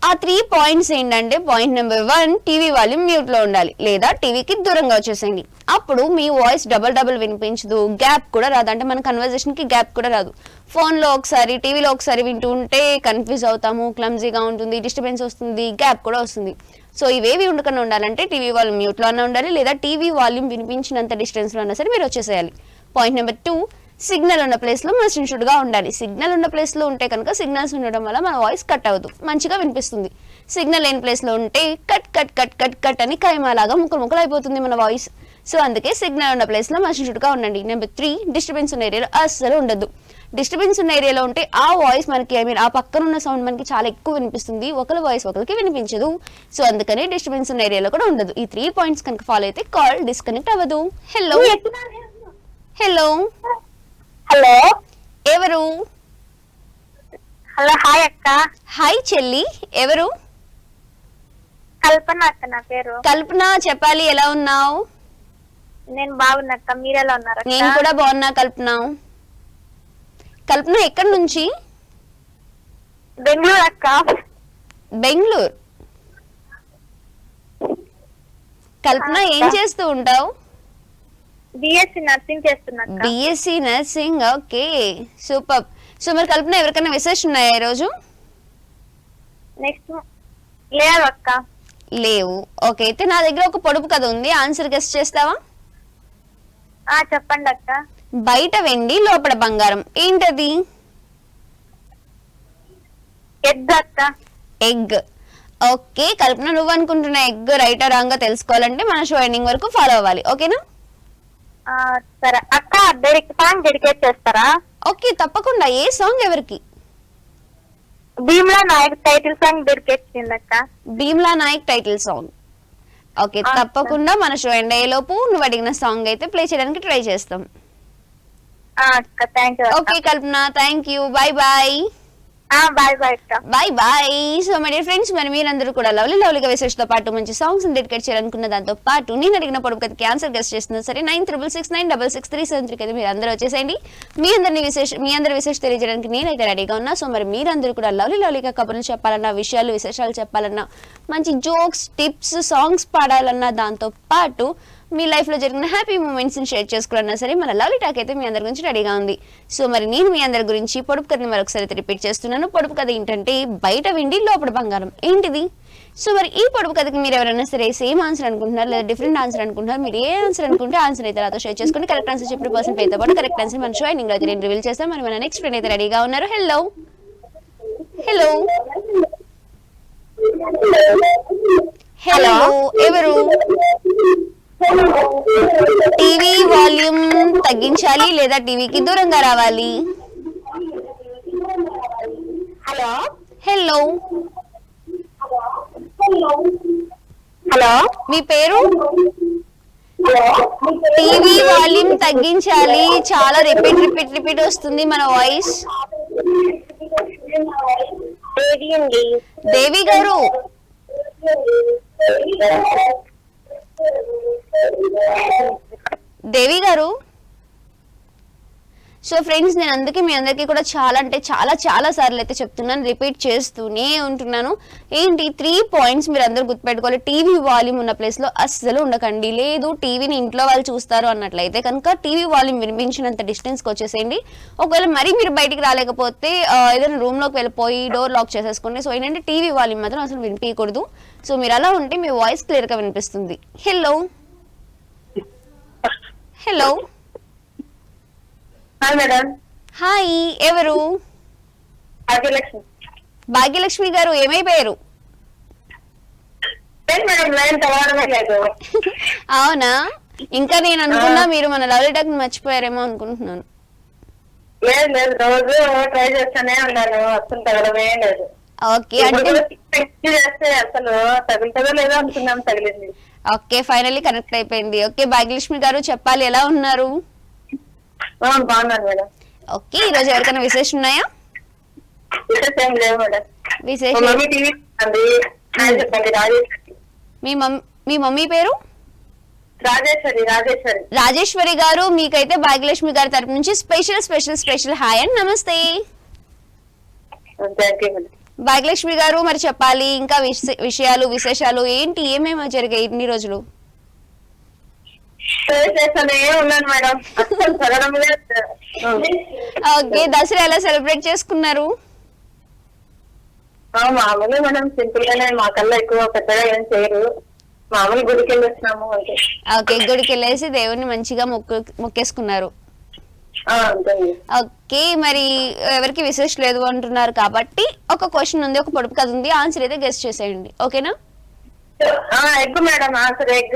ఆ 3 పాయింట్స్ ఏంటంటే, point number 1, TV volume mute లో ఉండాలి లేదా టీవీకి దూరంగా వచ్చేసేయండి. అప్పుడు మీ వాయిస్ డబుల్ వినిపించదు, గ్యాప్ కూడా రాదు. అంటే మన కన్వర్జేషన్ కి గ్యాప్ కూడా రాదు. ఫోన్ లో ఒకసారి, టీవీలో ఒకసారి వింటూ ఉంటే కన్ఫ్యూజ్ అవుతాము, క్లమ్జీగా ఉంటుంది, డిస్టర్బెన్స్ వస్తుంది, గ్యాప్ కూడా వస్తుంది. సో ఇవేవి ఉండకుండా ఉండాలంటే టీవీ వాల్యూమ్ మ్యూట్ లో అన్నా ఉండాలి లేదా టీవీ వాల్యూమ్ వినిపించినంత డిస్టెన్స్ లో అన్నా సరే మీరు వచ్చేసేయాలి. పాయింట్ నెంబర్ 2, సిగ్నల్ ఉన్న ప్లేస్ లో మస్ట్ షుడ్ గా ఉండాలి. సిగ్నల్ ఉన్న ప్లేస్ లో ఉంటే కనుక సిగ్నల్స్ ఉండడం వల్ల మన వాయిస్ కట్ అవ్వదు, మంచిగా వినిపిస్తుంది. సిగ్నల్ లేని ప్లేస్ లో ఉంటే cut cut cut cut cut అని కైమాలాగా ముక్కలు అయిపోతుంది మన వాయిస్. సో అందుకే సిగ్నల్ ఉన్న ప్లేస్ లో మనుషుడుగా ఉండండి. నెంబర్ 3, డిస్టర్బెన్స్ ఉన్న ఏరియాలో అస్సలు ఉండదు. డిస్టర్బెన్స్ ఉన్న ఏరియాలో ఉంటే ఆ వాయిస్ మనకి ఆ పక్కన ఉన్న సౌండ్ మనకి చాలా ఎక్కువ వినిపిస్తుంది, ఒకరి వాయిస్ ఒకరికి వినిపించదు. సో అందుకని డిస్టర్బెన్స్ ఉన్న ఏరియాలో కూడా ఉండదు. ఈ 3 పాయింట్స్ కనుక ఫాలో అయితే కాల్ డిస్కనెక్ట్ అవ్వదు. హలో హలో హలో, ఎవరు? హలో, హాయ్ అక్క. హాయ్ చెల్లి, ఎవరు? కల్పన అక్క నా పేరు. కల్పన, చెప్పాలి, ఎలా ఉన్నావు? నేను బాగున్నా అక్క, మీరెలా ఉన్నారు? నేను కూడా బాగున్నా కల్పన. కల్పన ఎక్కడి నుంచి? బెంగళూరు అక్క. బెంగళూరు. కల్పన ఏం చేస్తూ ఉంటావు? బిఎస్సి నర్సింగ్ చేస్తున్నా. BSc nursing, okay super. So మరి కల్పన, ఎవరికైనా మెసేజ్ ఉన్నాయా ఈరోజు? నెక్స్ట్ లేదు అక్క. లేవు. ఓకే, అయితే నా దగ్గర ఒక పొడుపు కథ ఉంది, ఆన్సర్ గెస్ట్ చేస్తావా? చెప్పండి అక్క. బయట వెండి లోపల బంగారం, ఏంటది? ఎగ్ అక్క. ఎగ్. ఓకే కల్పన, నువ్వు అనుకుంటున్న ఎగ్ రైట్ ఆ రాంగ్ గా తెలుసుకోవాలంటే మన షో ఎండింగ్ వరకు ఫాలో అవ్వాలి, ఓకేనా? సరే అక్క, సాంగ్ డెడికేట్ చేస్తారా? ఓకే తప్పకుండా. ఏ సాంగ్ ఎవరికి? Bheemla Nayak title song dedicate చేయండి అక్క. Bheemla Nayak title song. Okay తప్పకుండా మన షో ఎండ్ అయ్యేలోపు నువ్వు అడిగిన సాంగ్ అయితే ప్లే చేయడానికి ట్రై చేస్తాం. Okay Kalpana, thank you, bye bye. Bye bye అక్క. Bye bye. So my dear friends, మరి మీరందరూ కూడా లవ్లీగా విశేషతో పాటు మంచి సాంగ్స్ డెడికేట్ చేయాలనుకున్న దాంతో పాటు నేను అడిగిన పొడుపు కథకి ఆన్సర్ గెస్ట్ చేస్తున్నా సరే 9669663673 అయితే మీరు అందరూ వచ్చేసేయండి. మీ అందరి విశేష తెలియజేయడానికి నేనైతే రెడీగా ఉన్నా. సో మరి మీరందరూ కూడా లవ్లీగా కబుర్లు చెప్పాలన్నా, విషయాలు విశేషాలు చెప్పాలన్నా, మంచి జోక్స్, టిప్స్, సాంగ్స్ పాడాలన్నా, దాంతో పాటు మీ లైఫ్ లో జరిగిన హ్యాపీ మూమెంట్స్ ని షేర్ చేసుకోవాలన్నా సరే మన లవ్లీ టాక్ అయితే మీ అందరి గురించి రెడీగా ఉంది. సో మరి నేను మీ అందరి గురించి పొడుపు కథని మరొకసారి రిపీట్ చేస్తున్నాను. పొడుపు కథ ఏంటంటే బయట వెండి లోపల బంగారం, ఏంటిది? సో మరి ఈ పొడుపు కథకి మీరు ఎవరైనా సరే సేమ్ ఆన్సర్ అనుకుంటున్నారు లేదా డిఫరెంట్ ఆన్సర్ అనుకుంటున్నారు, మీరు ఏ ఆన్సర్ అనుకుంటే ఆన్సర్ అయితే నాతో షేర్ చేసుకోండి. కరెక్ట్ ఆన్సర్ చెప్పిన పర్సన్ పేరుతో పాటు కరెక్ట్ ఆన్సర్ మన షో ఎండింగ్ అయితే నేను రివీల్ చేస్తాను. మరి మన నెక్స్ట్ ఫ్రెండ్ అయితే రెడీగా ఉన్నారు. హలో హలో హలో, ఎవరు? టీవీ వాల్యూమ్ తగ్గించాలి లేదా టీవీకి దూరంగా రావాలి? హలో హలో హలో, మీ పేరు? టీవీ వాల్యూమ్ తగ్గించాలి, చాలా రిపీట్ వస్తుంది మన వాయిస్. దేవి గారు, దేవి గారు. సో ఫ్రెండ్స్, నేను అందుకే మీ అందరికీ కూడా చాలా అంటే చాలా సార్లు అయితే చెప్తున్నాను, రిపీట్ చేస్తూనే ఉంటున్నాను. ఏంటి 3 పాయింట్స్ మీరు అందరూ గుర్తుపెట్టుకోవాలి. టీవీ వాల్యూమ్ ఉన్న ప్లేస్ లో అస్సలు ఉండకండి. లేదు టీవీని ఇంట్లో వాళ్ళు చూస్తారు అన్నట్లయితే కనుక టీవీ వాల్యూమ్ వినిపించినంత డిస్టెన్స్ కి వచ్చేసేయండి. ఒకవేళ మరీ మీరు బయటికి రాలేకపోతే ఏదైనా రూమ్ లోకి వెళ్ళిపోయి డోర్ లాక్ చేసేసుకోండి. సో ఏంటంటే టీవీ వాల్యూమ్ మాత్రం అసలు వినిపించకూడదు. సో మీరు అలా ఉంటే మీ వాయిస్ క్లియర్ గా వినిపిస్తుంది. Hello hello hi madam. Hi, ఎవరు? భాగ్యలక్ష్మి. భాగ్యలక్ష్మి గారు, ఏమైపోయారు? అవునా, ఇంకా నేను అనుకున్నా మీరు మన లవ్లీ టాక్ మర్చిపోయారేమో అనుకుంటున్నాను. లేదు, రోజు ట్రై చేస్తానే ఉన్నాను, అసలు తగలమే లేదు. ఓకే అంటే చేస్తే అసలు తగులుతుందో లేదో అనుకున్నాం, తగిలింది. ఓకే, ఫైనల్లీ కనెక్ట్ అయిపోయింది. ఓకే భాగ్యలక్ష్మి గారు, చెప్పాలి, ఎలా ఉన్నారు? బాగున్నాను మేడం. ఓకే, ఈ రోజు ఎవరికైనా విశేషం ఉన్నాయా? విశేషం లేవు మేడం. విశేషం మీ మమ్మీ పేరు? రాజేశ్వరి గారు. మీకైతే భాగ్యలక్ష్మి గారి తరపు నుంచి స్పెషల్ హాయ్ అండ్ నమస్తే. భాగ్యలక్ష్మి గారు, మరి చెప్పాలి, ఇంకా విషయాలు విశేషాలు ఏంటి, ఏమేమి జరిగాయి ఇన్ని రోజులు? ఓకే, దసరా ఎలా సెలబ్రేట్ చేసుకున్నారు? మామూలు మనం సింపుల్ గానే, మా కల్లా ఎక్కువ పెద్దగా ఏం చేయరు, మామూలు గుడికి వెళ్ళి వచ్చినాము అంటే. ఓకే, గుడికి వెళ్ళేసి దేవుణ్ణి మంచిగా మొక్కేసుకున్నారు. ఓకే, మరి ఎవరికి విశేష లేదు అంటున్నారు కాబట్టి ఒక క్వశ్చన్ ఉంది, ఒక పొడుపు కథ ఉంది, ఆన్సర్ అయితే గెస్ట్ చేసేయండి. ఓకేనా? Egg madam, answer egg.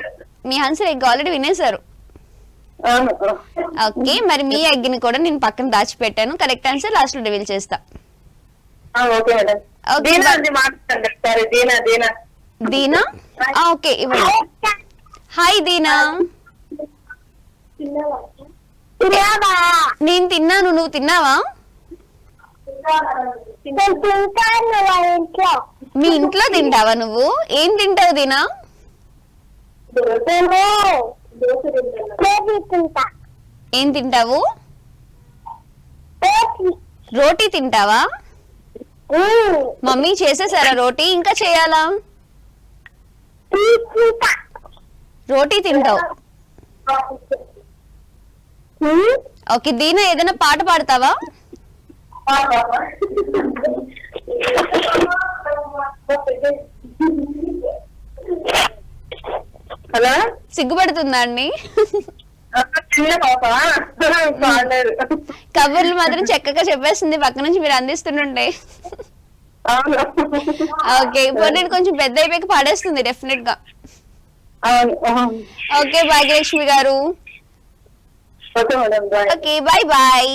మీ ఆన్సర్ ఎగ్ ఆల్రెడీ వినేశారు. ఓకే, మరి మీ ఎగ్ ని కూడా నేను పక్కన దాచిపెట్టాను. కరెక్ట్ ఆన్సర్ లాస్ట్ లో రివీల్ చేస్తా. Okay madam. దీనా? ఓకే, ఇవ్వండి. హాయ్ దీనా. నేను తిన్నాను, నువ్వు తిన్నావా? మీ ఇంట్లో తింటావా నువ్వు? ఏం తింటావు దీనా? ఏం తింటావు? రోటీ తింటావా? మమ్మీ చేసేసారా రోటీ? ఇంకా చేయాలా? రోటీ తింటావు. ఓకే, దీనా ఏదైనా పాట పాడతావా? హలో, సిగ్గుపడుతుందా అండి? కబుర్లు మాత్రం చక్కగా చెప్పేస్తుంది పక్క నుంచి మీరు అందిస్తుంటే. ఓకే, ఇప్పుడు నేను కొంచెం పెద్ద అయిపోయాక పాడేస్తుంది డెఫినెట్ గా. Okay, Bhagyalakshmi garu. Okay, bye bye.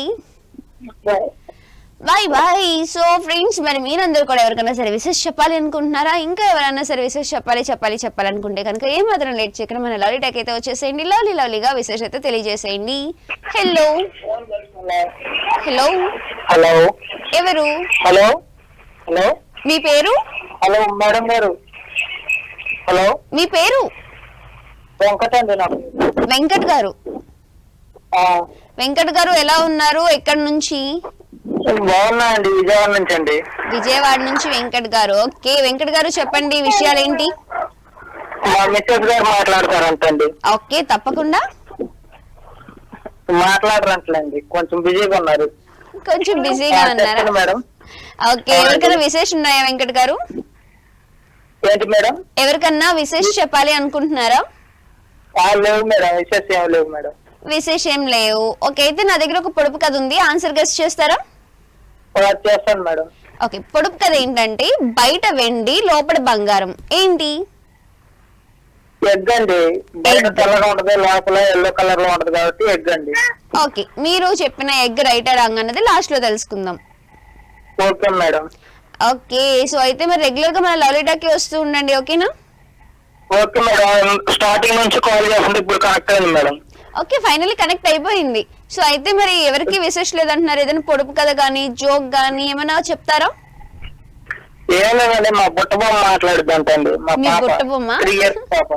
Bye bye. So friends, మరి మీరందరూ కూడా ఎవరికైనా సరే విశేష చెప్పాలి అనుకుంటున్నారా? ఇంకా ఎవరైనా సరే విశేష చెప్పాలనుకుంటే కనుక ఏమాత్రం లేట్ చేయకుండా మన లవ్లీ టాక్ అయితే వచ్చేసేయండి. లవ్లీగా విశేష అయితే తెలియజేసేయండి. హలో హలో హలో, ఎవరు? హలో హలో, మీ పేరు? హలో మేడం గారు. హలో, మీ పేరు? వెంకట్ అండి. నాకు వెంకట్ గారు. వెంకట్ గారు ఎలా ఉన్నారు? ఎక్కడి నుంచి? బాగున్నా అండి, విజయవాడ నుంచి అండి. విజయవాడ నుంచి వెంకట్ గారు. ఓకే వెంకట్ గారు, చెప్పండి విషయాలు ఏంటి? మా మిస్సెస్ గారు మాట్లాడతారంటండి. ఓకే, తప్పకుండా మాట్లాడరంటండి, కొంచెం బిజీగా ఉన్నారు. కొంచెం బిజీగా ఉన్నారా మేడం? ఓకే, ఎవరికైనా విశేషం ఉన్నాయా వెంకట్ గారు? ఏంటి మేడం? ఎవరికన్నా విశేషం చెప్పాలి అనుకుంటున్నారా? లేవు మేడం, విశేషం ఏం లేవు మేడం. విశేషం లేవు. ఓకే, అయితే నా దగ్గర ఒక పొడుపు కథ ఉంది, ఆన్సర్ గెస్ట్ చేస్తారా? చేస్తాను మేడం. ఓకే, పొడుపు కథ ఏంటంటే బయట వెండి లోపల బంగారం. ఏంటి? ఎగ్ అండి. బయట తెల్లగా ఉంటది, లోపల ఎల్లో కలర్ లో ఉంటది కాబట్టి ఎగ్ అండి. ఓకే, మీరు చెప్పిన ఎగ్ రైట్ రాంగ్ అన్నది లాస్ట్ లో తెలుసుకుందాం. Okay madam. ఓకే, సో అయితే మరి రెగ్యులర్ గా మన లవ్లీ టాక్ వస్తూ ఉండండి. ఓకేనా? ఓకే మేడం, స్టార్టింగ్ నుంచి కాల్ చేస్తుంటే ఇప్పుడు కనెక్ట్ అయింది మేడం. ఓకే, ఫైనల్లీ కనెక్ట్ అయిపోయింది. సో అయితే మరి ఎవరికి విశేష లేదంటున్నారు? ఏదైనా పొడుపు కథ గానీ జోక్ గానీ ఏమైనా చెప్తారా? ఏం లేదండి, మా బుట్టబొమ్మ మాట్లాడుతుంటండి. మీ బుట్టబొమ్మ? 3 years పాప.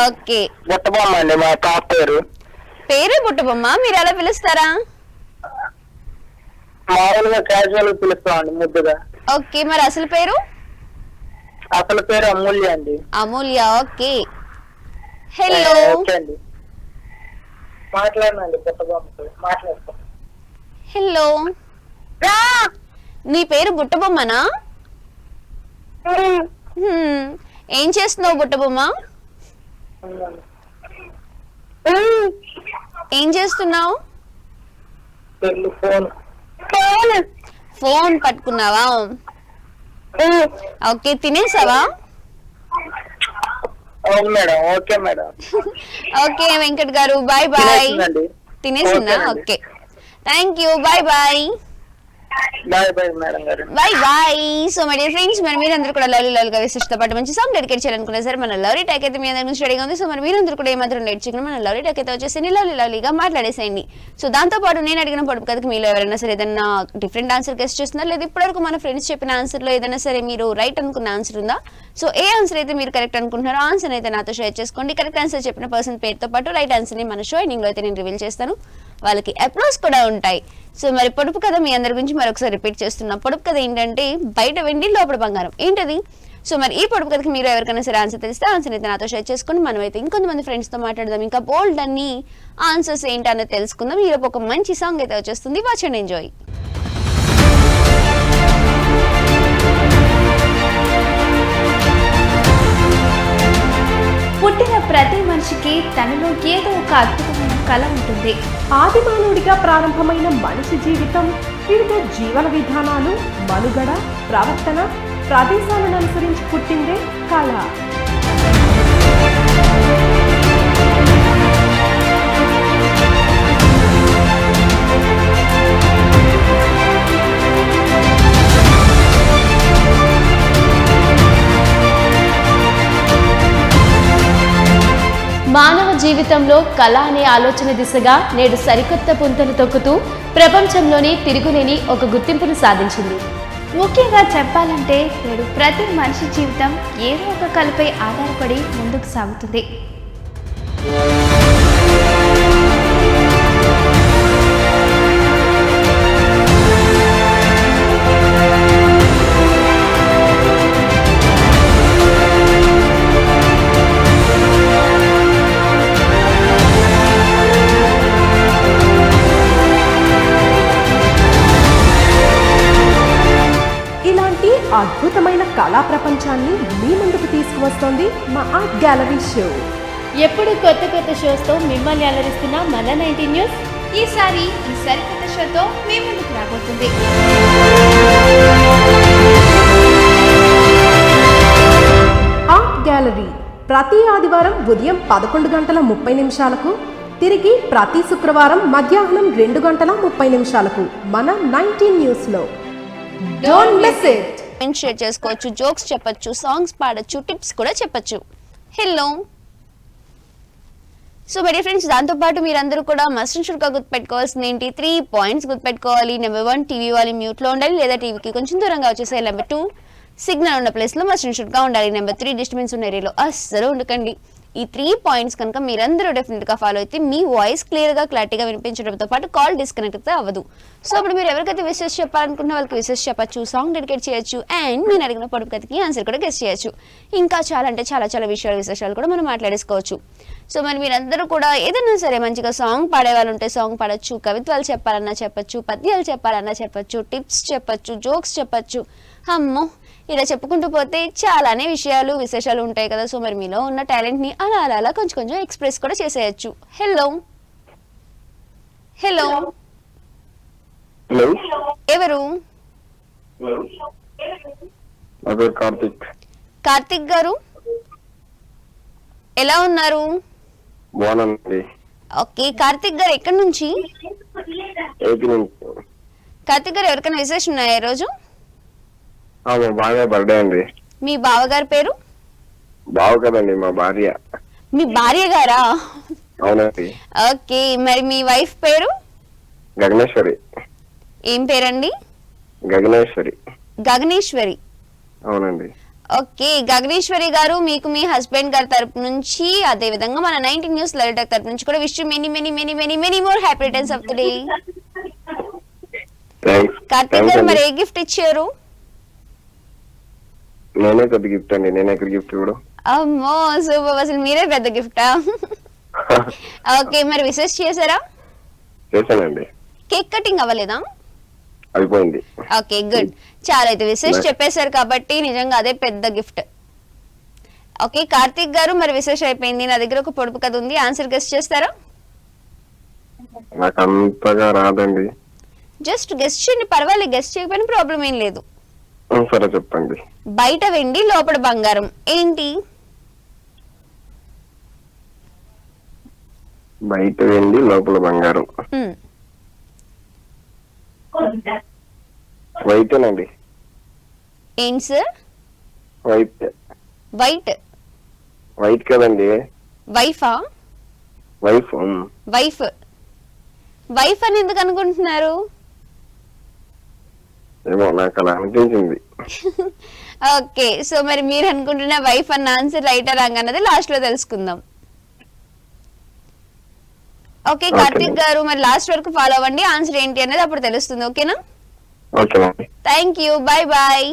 ఓకే, బుట్టబొమ్మ అండి మా పాప పేరు. పేరే బుట్టబొమ్మ? మీరు ఎలా పిలుస్తారా? మామూలుగా క్యాజువల్ గా పిలుస్తామండి, ముద్దుగా. ఓకే, మరి అసలు పేరు? అసలు పేరు అమూల్య అండి. అమూల్య. Okay, hello. ఓకే అండి, మాట్లాడండి. బుట్టబొమ్మ మాట్లాడతాం. హలో, నీ పేరు బుట్టబొమ్మనా? ఏం చేస్తున్నావు బుట్టబొమ్మ? ఏం చేస్తున్నావు? ఫోన్ పట్టుకున్నావా? ఓకే, తినేసావా? అవును madam. Okay madam. Okay Venkat గారు, బాయ్ బాయ్. తినేసిందా? Okay, thank you, bye bye. Bye bye madam గారు. Bye bye. So my dear friends, మరి మీరందరూ కూడా లవ్లీగా విశిష్టతో పాటు మంచి సాంగ్ డెడికేట్ చేయాలనుకున్నా సరే మన లవ్లీ టాక్ అయితే మీ అందరి నుంచి రెడీగా ఉంది. సో మరి మీరందరూ కూడా ఏమాత్రం లేట్ చేయకుండా మన లవ్లీ టాక్ అయితే వచ్చేసి లవ్లీగా మాట్లాడేసేయండి. సో దాంతో పాటు నేను అడిగిన పొడుపు కథకి మీలో ఎవరైనా సరే ఏదైనా డిఫరెంట్ ఆన్సర్ గెస్ట్ చేస్తున్నారు, లేదా ఇప్పటివరకు మన ఫ్రెండ్స్ చెప్పిన ఆన్సర్ లో ఏదైనా సరే మీరు రైట్ అనుకున్న ఆన్సర్ ఉందా? సో ఏ ఆన్సర్ అయితే మీరు కరెక్ట్ అనుకుంటున్నారో ఆన్సర్ అయితే నాతో షేర్ చేసుకోండి. కరెక్ట్ ఆన్సర్ చెప్పిన పర్సన్ పేరుతో పాటు రైట్ ఆన్సర్ ని మన షో ఎండింగ్ లో అయితే నేను రివీల్ చేస్తాను. వాళ్ళకి అప్రోచ్ కూడా ఉంటాయి. సో మరి పొడుపు కథ మీ అందరి గురించి మరొకసారి రిపీట్ చేస్తున్నా. పొడుపు కథ ఏంటంటే బయట వెండి లోపల బంగారం. ఏంటది? సో మరి ఈ పొడుపు కథకి మీరు ఎవరికైనా సరే ఆన్సర్ తెలిస్తే ఆన్సర్ అయితే నాతో షేర్ చేసుకుని మనం అయితే ఇంకొంతమంది ఫ్రెండ్స్ తో మాట్లాడదాం. ఇంకా బోల్డ్ అన్ని ఆన్సర్స్ ఏంటనేది తెలుసుకుందాం. ఈరోజు ఒక మంచి సాంగ్ అయితే వచ్చేస్తుంది. Watch and enjoy. పుట్టిన ప్రతి మనిషికి తనలో ఏదో ఒక అద్భుతమైన కళ ఉంటుంది. ఆదిమానవుడిగా ప్రారంభమైన మనిషి జీవితం వివిధ జీవన విధానాలు, మనుగడ, ప్రవర్తన, ప్రదేశాలను అనుసరించి పుట్టిందే కళ. మానవ జీవితంలో కళ అనే ఆలోచన దిశగా నేడు సరికొత్త పుంతలు తొక్కుతూ ప్రపంచంలోనే తిరుగులేని ఒక గుర్తింపును సాధించింది. ముఖ్యంగా చెప్పాలంటే నేడు ప్రతి మనిషి జీవితం ఏదో ఒక కళపై ఆధారపడి ముందుకు సాగుతుంది. అద్భుతమైన కళా ప్రపంచాన్ని మీ ముందుకు తీసుకువస్తోంది మా ఆర్ట్ గ్యాలరీ షో. ఎప్పుడు కొత్త కొత్త షోస్తో మిమ్మల్ని అలరిస్తున్న మన 19 న్యూస్ ఈసారి ఈ సరికొత్త షోతో మీ ముందుకు రాబోతుంది. ఆర్ట్ గ్యాలరీ ప్రతి ఆదివారం ఉదయం 11:30 తిరిగి ప్రతి శుక్రవారం మధ్యాహ్నం 2:30 మన 19 న్యూస్ లో. Don't miss it. షేర్ చేసుకోవచ్చు, జోక్స్ చెప్పచ్చు, సాంగ్స్ పాడచ్చు, టిప్స్ కూడా చెప్పచ్చు. Hello so my dear friends, దాంతోపాటు మీరందరూ కూడా మస్ట్ అండ్ షుడ్గా గుర్తుపెట్టుకోవాల్సింది ఏంటి? 3 పాయింట్స్ గుర్తుపెట్టుకోవాలి. నెంబర్ 1, టీవీ వాళ్ళు మ్యూట్లో ఉండాలి లేదా టీవీకి కొంచెం దూరంగా వచ్చేసాయి. నెంబర్ 2, సిగ్నల్ ఉన్న ప్లేస్లో మస్ట్ అండ్ షుడ్గా ఉండాలి. నెంబర్ 3, డిస్టర్బెన్స్ ఉన్న ఏరియాలో అస్సలు ఉండకండి. ఈ 3 పాయింట్స్ కనుక మీరందరూ డెఫినెట్గా ఫాలో అయితే మీ వాయిస్ క్లియర్గా క్లారిటీగా వినిపించడంతో పాటు కాల్ డిస్కనెక్ట్ అయితే అవ్వదు. సో అప్పుడు మీరు ఎవరికైతే విషెస్ చెప్పాలనుకుంటున్న వాళ్ళకి విషెస్ చెప్పచ్చు, సాంగ్ డెడికేట్ చేయొచ్చు, అండ్ నేను అడిగిన పొడుపు కథకి ఆన్సర్ కూడా గెస్ట్ చేయొచ్చు. ఇంకా చాలా అంటే చాలా చాలా విశేషాలు కూడా మనం మాట్లాడేసుకోవచ్చు. సో మరి మీరందరూ కూడా ఏదైనా సరే మంచిగా సాంగ్ పాడే వాళ్ళు ఉంటే సాంగ్ పాడచ్చు, కవిత్వాలు చెప్పాలన్నా చెప్పచ్చు, పద్యాలు చెప్పాలన్నా చెప్పచ్చు, టిప్స్ చెప్పచ్చు, జోక్స్ చెప్పచ్చు. అమ్మో ఇలా చెప్పుకుంటూ పోతే చాలానే విశేషాలు ఉంటాయి కదా. సో మరి మీలో ఉన్న టాలెంట్ని అలా అలా అలా కొంచెం కొంచెం ఎక్స్ప్రెస్ కూడా చేసేయచ్చు. హలో హలో ఎవరు? కార్తిక్ గారు ఎలా ఉన్నారు? ఓకే, కార్తిక్ గారు ఎక్కడి నుంచి? కార్తిక్ గారు ఎవరికైనా విశేషం ఉన్నాయా ఈరోజు? బర్త్డే అండి. మీ బావగారి పేరు? బావ కదండి, మా భార్య. మీ భార్య గారా? అవునండి. ఓకే, మరి మీ వైఫ్ పేరు? గగనేశ్వరి. ఏం పేరండి? గగనేశ్వరి. గగనేశ్వరి. అవునండి. ఓకే, గగనేశ్వరి గారు, మీకు మీ హస్బెండ్ గారి తరపు నుంచి అదే విధంగా మన 19 న్యూస్ లలిత తరపు నుంచి కూడా wish you many many many many many more happy returns of the day. Karthik గారు మరి ఏ గిఫ్ట్ ఇచ్చారు? నేనే పెద్ద గిఫ్ట్ అండి. నేను ఎక్కడ గిఫ్ట్ కూడా. అమ్మో సూపర్, అసలు మీరే పెద్ద గిఫ్టా? ఓకే, మరి విషెస్ చేశారా? చేశానండి. కేక్ కటింగ్ అవ్వలేదా? అయిపోయింది. ఓకే గుడ్, చాలా అయితే విషెస్ చెప్పేశారు కాబట్టి నిజంగా అదే పెద్ద గిఫ్ట్. ఓకే కార్తిక్ గారు, మరి విశేషం అయిపోయింది. నా దగ్గర ఒక పొడుపు కథ ఉంది, ఆన్సర్ గెస్ట్ చేస్తారా? నాకు అంతగా రాదండి. జస్ట్ గెస్ట్ చేయండి, పర్వాలేదు, గెస్ట్ చేయకపోయినా ప్రాబ్లం ఏం లేదు. సరే చెప్పండి. బయట వెండి లోపల బంగారం ఏంటి? బయట వెండి లోపల బంగారం. వైటేనండి. ఏంటి సార్? వైట్. వైట్ వైట్ కదండి. వైఫా? వైఫ్. వైఫ్ వైఫ్ అని ఎందుకు అనుకుంటున్నారు? ఏమో నాకు అలా అనిపించింది. ఓకే, సో మరి మీరు అనుకుంటున్న వైఫ్ అన్న ఆన్సర్ రైట్ రాంగ్ అన్నది లాస్ట్ లో తెలుసుకుందాం. ఓకే కార్తిక్ గారు, మరి లాస్ట్ వరకు ఫాలో అవ్వండి, ఆన్సర్ ఏంటి అనేది అప్పుడు తెలుస్తుంది. ఓకేనా? Thank you, bye bye.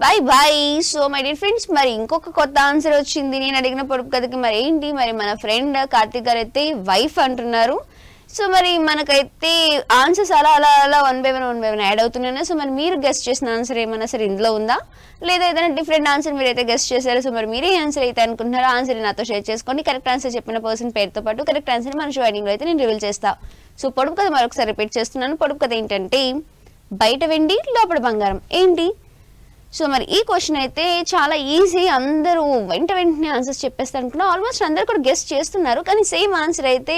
Bye bye. So my dear friends, మరి ఇంకొక కొత్త ఆన్సర్ వచ్చింది నేను అడిగిన పొడుపు కథకి. మరి ఏంటి? మరి మన ఫ్రెండ్ కార్తిక్ గారు అయితే వైఫ్ అంటున్నారు. సో మరి మనకైతే ఆన్సర్స్ అలా అలా అలా 1 by 1 యాడ్ అవుతున్నాయి. సో మరి మీరు గెస్ట్ చేసిన ఆన్సర్ ఏమైనా సరే ఇందులో ఉందా, లేదా ఏదైనా డిఫరెంట్ ఆన్సర్ మీరైతే గెస్ట్ చేశారు. సో మరి మీరే ఆన్సర్ అయితే అనుకుంటున్నారో ఆన్సర్ నాతో షేర్ చేసుకోండి. కరెక్ట్ ఆన్సర్ చెప్పిన పర్సన్ పేరుతో పాటు కరెక్ట్ ఆన్సర్ మన షో ఎండింగ్లో అయితే నేను రివీల్ చేస్తా. సో పొడుపు కథ మరొకసారి రిపీట్ చేస్తున్నాను. పొడుపు కథ ఏంటంటే బయట వెండి లోపల బంగారం ఏంటి? సో మరి ఈ క్వశ్చన్ అయితే చాలా ఈజీ, అందరూ వెంటనే ఆన్సర్స్ చెప్పేస్తారు అనుకున్నా. ఆల్మోస్ట్ అందరూ కూడా గెస్ట్ చేస్తున్నారు, కానీ సేమ్ ఆన్సర్ అయితే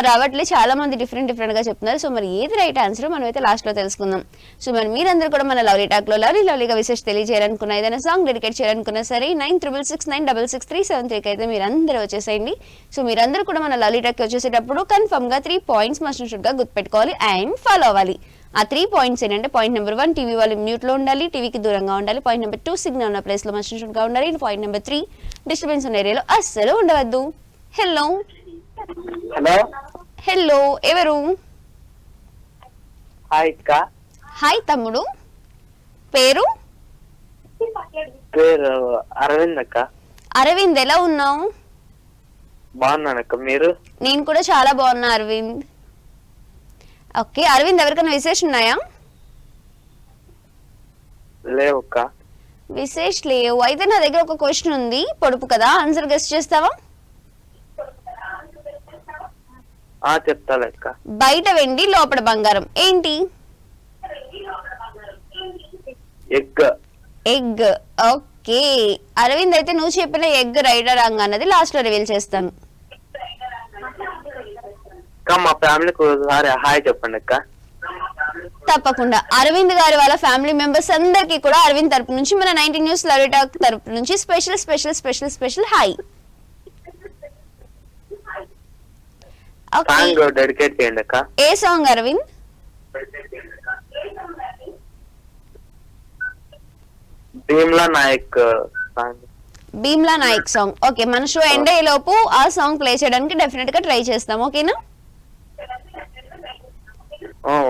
రావట్లే. చాలా మంది డిఫరెంట్గా చెప్తున్నారు. సో మరి ఏది రైట్ ఆన్సర్ మనం అయితే లాస్ట్లో తెలుసుకుందాం. సో మరి మీరందరూ కూడా మన లవ్లీ టాక్లో లవ్లీగా విశేష తెలియజేయాలనుకున్నా, ఏదైనా సాంగ్ డెడికేట్ చేయాలనుకున్నా సరే 9669663673 అయితే మీరందరూ వచ్చేసేయండి. సో మీరందరూ కూడా మన లవ్లీ టాక్కి వచ్చేసేటప్పుడు కన్ఫర్మ్గా 3 పాయింట్స్ మస్ట్ షుడ్గా గుర్తుపెట్టుకోవాలి అండ్ ఫాలో అవ్వాలి. ఆ 3 పాయింట్స్ ఏంటంటే, పాయింట్ నెంబర్ 1 టీవీ వాళ్ళు మ్యూట్లో ఉండాలి, టీవీకి దూరంగా ఉండాలి. పాయింట్ నెంబర్ 2 సిగ్నల్ ఉన్న ప్లేస్లో మస్ట్ షుడ్గా ఉండాలి. పాయింట్ నెంబర్ 3 డిస్టర్బెన్స్ ఉన్న ఏరియాలో అస్సలు ఉండవద్దు. హలో హలో హలో ఎవరు? హాయ్ అక్క. హాయ్ తమ్ముడు, పేరు? పేరు అరవింద్ అక్క. అరవింద్, ఎలా ఉన్నావు? బాగున్నానక్క, మీరు? నేను కూడా చాలా బాగున్నా అరవింద్. ఓకే అరవింద్, ఎవరికైనా విశేషం ఉన్నాయా? లేవు అక్క. విశేష్ లేవు. అయితే నా దగ్గర ఒక క్వశ్చన్ ఉంది, పొడుపు కదా, ఆన్సర్ గెస్ట్ చేస్తావా? చెప్తా లెక్క. బయట వెండి లోపల బంగారం ఏంటి? ఎగ్. ఎగ్. ఓకే అరవింద్, అయితే నువ్వు చెప్పిన ఎగ్ రైట్ రాంగ్ అన్నది లాస్ట్ లో రివీల్ చేస్తాను. మా ఫ్యామిలీకి ఒకసారి హాయ్ చెప్పండి అక్క. తప్పకుండా. అరవింద్ గారి వాళ్ళ ఫ్యామిలీ మెంబర్స్ అందరికీ కూడా అరవింద్ తరపు నుంచి మన 19 న్యూస్ లవ్లీ టాక్ తరపు నుంచి special special special special hi. Song dedicate చేయండి అక్క. ఏ song Aravind? Bheemla Nayak song. Bheemla Nayak song. Okay, మన షో ఎండ్ అయ్యే లోపు ఆ సాంగ్ ప్లే చేయడానికి డెఫినెట్ గా ట్రై చేస్తాం. ఓకేనా?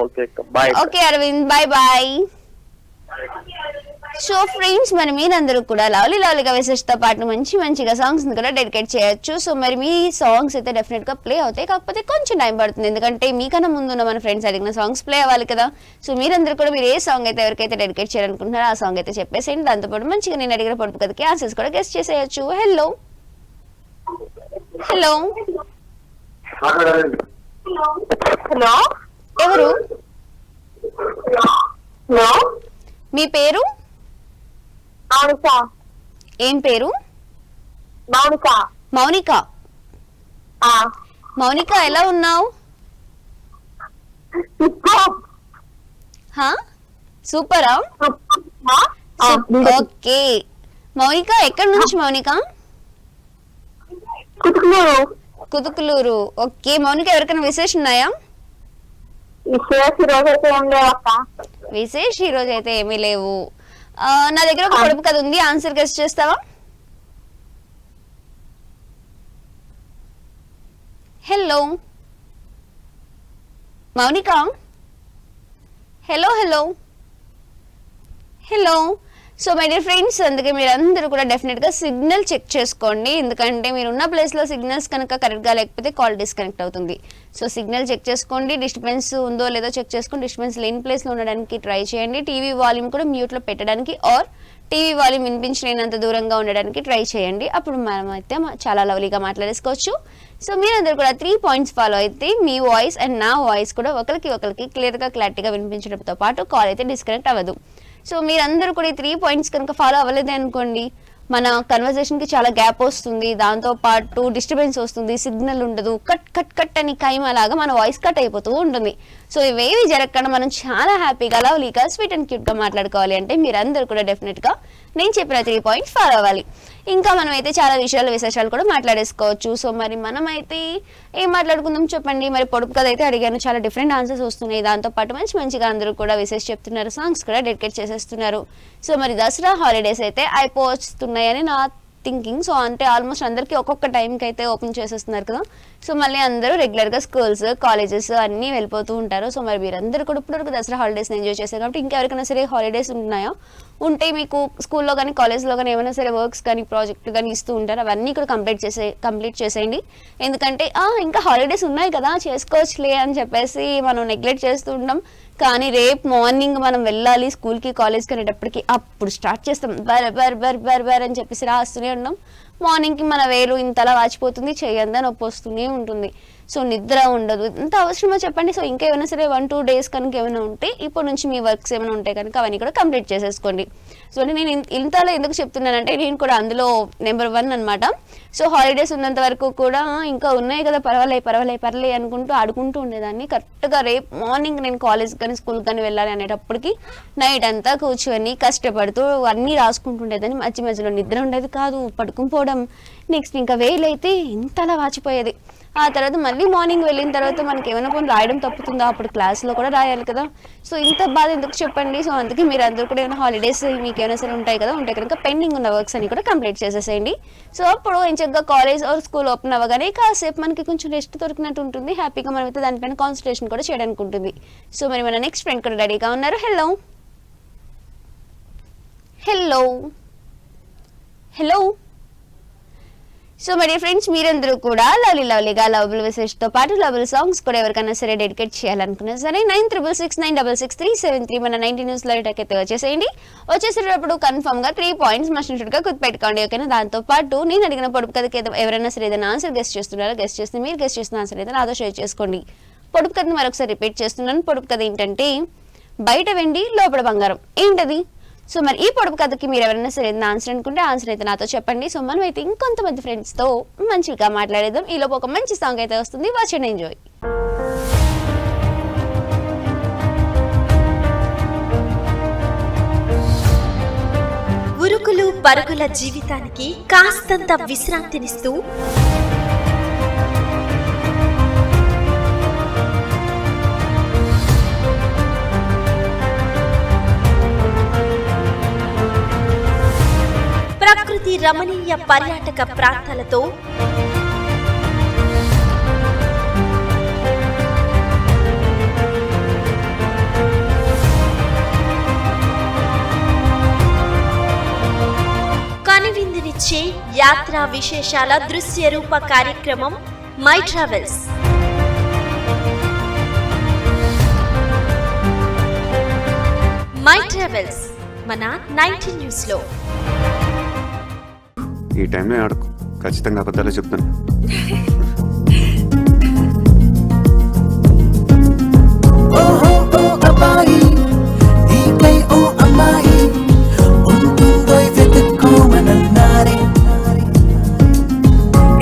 ఓకే అక్క, bye. Okay Aravind, bye bye. So friends, మరి మీరందరూ కూడా లవ్లీగా విశేషతో పాటు మంచిగా సాంగ్స్ కూడా డెడికేట్ చేయొచ్చు. సో మరి మీ సాంగ్స్ అయితే డెఫినెట్ గా ప్లే అవుతాయి, కాకపోతే కొంచెం టైం పడుతుంది, ఎందుకంటే మీకన్నా ముందున్న మన ఫ్రెండ్స్ అడిగిన సాంగ్స్ ప్లే అవ్వాలి కదా. సో మీరందరూ కూడా మీరు ఏ సాంగ్ అయితే ఎవరికైతే డెడికేట్ చేయాలనుకుంటున్నారో ఆ సాంగ్ అయితే చెప్పేసేయండి. దాంతోపాటు మంచిగా నేను అడిగిన పొడుపు కథకి ఆన్సర్స్ కూడా గెస్ట్ చేసేయచ్చు. హలో హలో హలో ఎవరు? మీ పేరు? ఏం పేరు? మౌనిక. మౌనిక, ఎలా ఉన్నావు? సూపరా? ఓకే మౌనిక, ఎక్కడి నుంచి మౌనిక? కుతుకులూరు. ఓకే మౌనిక, ఎవరికైనా విశేషం ఉన్నాయా? విశేష్ ఈ రోజు అయితే ఏమీ లేవు. నా దగ్గర ఒక పొడుపు కథ ఉంది, ఆన్సర్ గెస్ట్ చేస్తావా? Hello Mounika. Hello hello hello. So my dear friends, అందుకే మీరు అందరూ కూడా డెఫినెట్గా సిగ్నల్ చెక్ చేసుకోండి, ఎందుకంటే మీరు ఉన్న ప్లేస్లో సిగ్నల్స్ కనుక కరెక్ట్గా లేకపోతే కాల్ డిస్కనెక్ట్ అవుతుంది. సో సిగ్నల్ చెక్ చేసుకోండి, డిస్టర్బెన్స్ ఉందో లేదో చెక్ చేసుకొని డిస్టర్బెన్స్ లేని ప్లేస్లో ఉండడానికి ట్రై చేయండి. టీవీ వాల్యూమ్ కూడా మ్యూట్లో పెట్టడానికి ఆర్ టీవీ వాల్యూమ్ వినిపించలేనంత దూరంగా ఉండడానికి ట్రై చేయండి. అప్పుడు మనం అయితే చాలా లవ్లీగా మాట్లాడేసుకోవచ్చు. సో మీరందరూ కూడా 3 పాయింట్స్ ఫాలో అయితే మీ వాయిస్ అండ్ నా వాయిస్ కూడా ఒకరికి క్లియర్గా క్లారిటీగా వినిపించడంతో పాటు కాల్ అయితే డిస్కనెక్ట్ అవ్వదు. సో మీరందరూ కూడా ఈ 3 పాయింట్స్ కనుక ఫాలో అవ్వలేదే అనుకోండి, మన కన్వర్జేషన్కి చాలా గ్యాప్ వస్తుంది, దాంతోపాటు డిస్టర్బెన్స్ వస్తుంది, సిగ్నల్ ఉండదు, కట్ కట్ కట్ అని కైమలాగా మన వాయిస్ కట్ అయిపోతూ ఉంటుంది. సో ఇవేవి జరగకుండా మనం చాలా హ్యాపీగా లవ్లీగా స్వీట్ అండ్ క్యూట్గా మాట్లాడుకోవాలి అంటే మీరందరూ కూడా డెఫినెట్గా నేను చెప్పిన 3 పాయింట్స్ ఫాలో అవ్వాలి. ఇంకా మనం అయితే చాలా విశేషాలు కూడా మాట్లాడేసుకోవచ్చు. సో మరి మనమైతే ఏం మాట్లాడుకుందాం చెప్పండి. మరి పొడుపు కథ అయితే అడిగాను, చాలా డిఫరెంట్ ఆన్సర్స్ వస్తున్నాయి, దాంతోపాటు మంచిగా అందరూ కూడా విశేష చెప్తున్నారు, సాంగ్స్ కూడా డెడికేట్ చేసేస్తున్నారు. సో మరి దసరా హాలిడేస్ అయితే అయిపోతున్నాయని నా థింకింగ్. సో అంటే ఆల్మోస్ట్ అందరికీ ఒక్కొక్క టైంకి అయితే ఓపెన్ చేసేస్తున్నారు కదా. సో మళ్ళీ అందరూ రెగ్యులర్గా స్కూల్స్ కాలేజెస్ అన్నీ వెళ్ళిపోతూ ఉంటారు. సో మరి మీరందరూ కూడా ఇప్పటివరకు దసరా హాలిడేస్ని ఎంజాయ్ చేశారు కాబట్టి ఇంకెవరికైనా సరే హాలిడేస్ ఉన్నాయా ఉంటే మీకు స్కూల్లో కానీ కాలేజ్లో కానీ ఏమైనా సరే వర్క్స్ కానీ ప్రాజెక్టులు కానీ ఇస్తూ ఉంటారు, అవన్నీ కూడా కంప్లీట్ చేసేయండి. ఎందుకంటే ఇంకా హాలిడేస్ ఉన్నాయి కదా చేసుకోవచ్చులే అని చెప్పేసి మనం నెగ్లెక్ట్ చేస్తూ ఉంటాం. కానీ రేపు మార్నింగ్ మనం వెళ్ళాలి స్కూల్కి కాలేజ్కి అనేటప్పటికి అప్పుడు స్టార్ట్ చేస్తాం బర్ అని చెప్పేసి రాస్తూనే ఉన్నాం. మార్నింగ్కి మన వేలు ఇంతలా వాచిపోతుంది, చేయందా నొప్పి వస్తూనే ఉంటుంది. సో నిద్ర ఉండదు, ఎంత అవసరమో చెప్పండి. సో ఇంకా ఏమైనా సరే 1-2 days కనుక ఏమైనా ఉంటే ఇప్పటి నుంచి మీ వర్క్స్ ఏమైనా ఉంటే కనుక అవన్నీ కూడా కంప్లీట్ చేసేసుకోండి. సో నేను ఇంతలో ఎందుకు చెప్తున్నానంటే నేను కూడా అందులో నెంబర్ 1 అనమాట. సో హాలిడేస్ ఉన్నంత వరకు కూడా ఇంకా ఉన్నాయి కదా పర్వాలే అనుకుంటూ ఆడుకుంటూ ఉండేదాన్ని. కరెక్ట్గా రేపు మార్నింగ్ నేను కాలేజ్ కానీ స్కూల్ కానీ వెళ్ళాలి అనేటప్పటికి నైట్ అంతా కూర్చొని కష్టపడుతూ అన్నీ రాసుకుంటుండేదాన్ని. మధ్యలో నిద్ర ఉండేది కాదు, పడుకుని పోవడం. నెక్స్ట్ ఇంకా వేలైతే ఇంతలా వాచిపోయేది. ఆ తర్వాత మళ్ళీ మార్నింగ్ వెళ్ళిన తర్వాత మనకి ఏమైనా కొన్ని రాయడం తప్పుతుందా, అప్పుడు క్లాస్లో కూడా రాయాలి కదా. సో ఇంత బాధ ఎందుకు చెప్పండి. సో అందుకే మీరు అందరూ కూడా ఏమైనా హాలిడేస్ మీకు ఏమైనా సరే ఉంటాయి కదా, ఉంటే కనుక పెండింగ్ ఉన్న వర్క్స్ అన్ని కూడా కంప్లీట్ చేసేసేయండి. సో అప్పుడు ఎంచక్గా కాలేజ్ ఆర్ స్కూల్ ఓపెన్ అవ్వగానే కాసేపు మనకి కొంచెం రెస్ట్ దొరికినట్టు ఉంటుంది. హ్యాపీగా మనం అయితే దానిపైన కాన్సన్ట్రేషన్ కూడా చేయడానికి ఉంటుంది. సో మరి మన నెక్స్ట్ ఫ్రెండ్ కూడా రెడీగా ఉన్నారు. హలో హలో హలో సో మరి ఫ్రెండ్స్ మీరందరూ కూడా లవ్లీగా లవబుల్ మెసేజ్తో పాటు లవబుల్ సాంగ్స్ కూడా ఎవరికైనా సరే డెడికేట్ చేయాలనుకున్నా సరే 9669663673 మన 90 న్యూస్ లో అయితే వచ్చేసేయండి. వచ్చేసేటప్పుడు కన్ఫర్మ్గా 3 points మస్ట్గా గుర్తుపెట్టుకోండి, ఓకేనా. దాంతో పాటు నేను అడిగిన పొడుపు కథకి ఎవరైనా సరే ఏదైనా ఆన్సర్ గెస్ట్ చేస్తున్నారో గెస్ట్ చేస్తే మీరు గెస్ట్ చేసిన ఆన్సర్ అయితే నాతో షేర్ చేసుకోండి. పొడుపు కథని మరొకసారి రిపీట్ చేస్తున్నాను. పొడుపు కథ ఏంటంటే బయట వెండి లోపల బంగారం. ఏంటది? సో మరి ఈ పొడుపు కథకి మీరు ఎవరైనా సరే ఆన్సర్ అనుకుంటే ఆన్సర్ అయితే నాతో చెప్పండి. సో మనం అయితే ఇంకొంతమంది ఫ్రెండ్స్తో మంచిగా మాట్లాడేద్దాం. ఈలోపు ఒక మంచి సాంగ్ అయితే వస్తుంది, వాచ్ అండ్ ఎంజాయ్. ఉరుకులు పరుగుల జీవితానికి కాస్తంత విశ్రాంతినిస్తూ ప్రకృతి రమణీయ పర్యాటక ప్రాంతాలతో కనువిందునిచ్చే యాత్రా విశేషాల దృశ్య రూప కార్యక్రమం మై ట్రావెల్స్. మై ట్రావెల్స్ మన 90 న్యూస్ లో. ఈ టైంలో ఆడకు, ఖచ్చితంగా అబద్ధాలే చెప్తాను.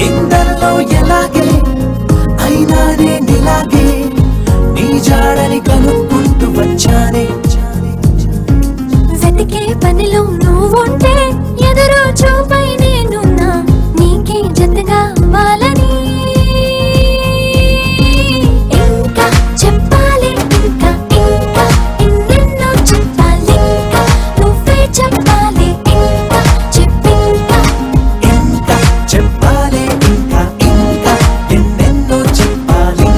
ఇందరిలో ఎలాగే అయినానే నీలాగే నీ జాడని కనుక్కుంటూ వచ్చానే. వెతికే పనిలో నువ్వుంటే ఎదురు చూపై నేనున్నా నీకే జతగా అవ్వాలని. ఇంకా చెప్పాలి ఇంకా ఎన్నెన్నో చెప్పాలి, నువ్వే చెప్పాలి ఇంకా చెప్పింకా. ఇంకా చెప్పాలి ఇంకా ఎన్నెన్నో చెప్పాలి,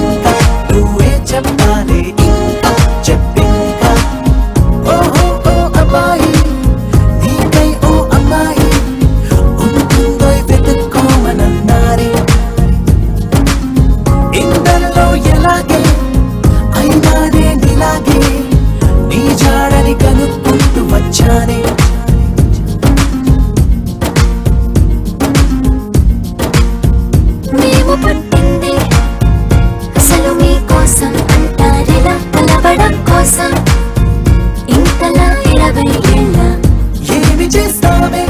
నువ్వే చెప్పాలి ఇంకా చెప్పింకా. ఓహో ఓ అబ్బాయి నీకై ఓ అమ్మాయి ఉంటుందో వెతుక్కోమనన్నారే. ఇందరిలో ఎలాగే అయినానే నీలాగే నీ జాడని కనుక్కుంటూ వచ్చానే. మేము పుట్టింది అసలు మీకోసం అంటారిలా కలవడం కోసం. ఇంతలా 20 ఏళ్ళ ఏమి చేస్తామే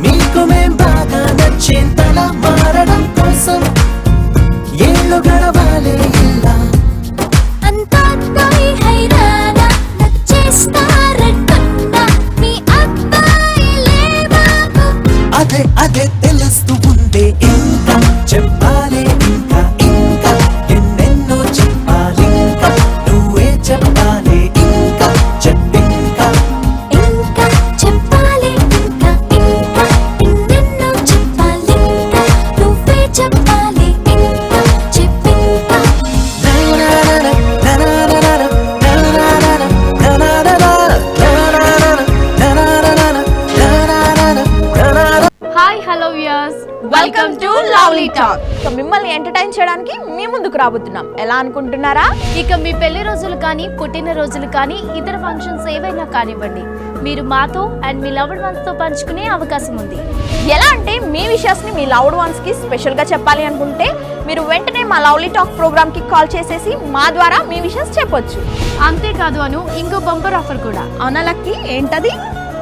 మీకు మేం బాగా నచ్చేంతలా మారడం కోసం. ఏళ్ళు గడవాలే ఇలా అంతా అబ్బాయి హైరానా నచ్చేస్తారనుకున్నా మీ అబ్బాయిలే బాబు. అదే తెలుస్తూ ఉందే. ఇంకా చెప్పాలి ఇంకా ఎన్నెన్నో చెప్పాలి, నువ్వే చెప్పాలి ఇంకా చెప్పింకా. ఇంకా చెప్పాలి ఇంకా ఎన్నెన్నో చెప్పాలి, నువ్వే చెప్పాలి ఇంకా టాక్. సో మిమ్మల్ని ఎంటర్టైన్ చేయడానికి మీ ముందుకు రాబోతున్నాం. ఎలా అనుకుంటున్నారా? ఇక మీ పెళ్లి రోజులు కానీ పుట్టిన రోజులు కానీ ఇతర ఫంక్షన్స్ ఏవైనా కానివ్వండి, మీరు మాతో అండ్ మీ లవ్డ్ వన్స్ తో పంచుకునే అవకాశం ఉంది. ఎలా అంటే మీ విషయాస్ ని మీ లవ్డ్ వన్స్ కి స్పెషల్ గా చెప్పాలి అనుకుంటే మీరు వెంటనే మా లవ్లీ టాక్ ప్రోగ్రామ్ కి కాల్ చేసేసి మా ద్వారా మీ విషయాస్ చెప్పొచ్చు. అంతేకాదు అను, ఇంకో బంపర్ ఆఫర్ కూడా. అవునా లక్కీ, ఏంటది?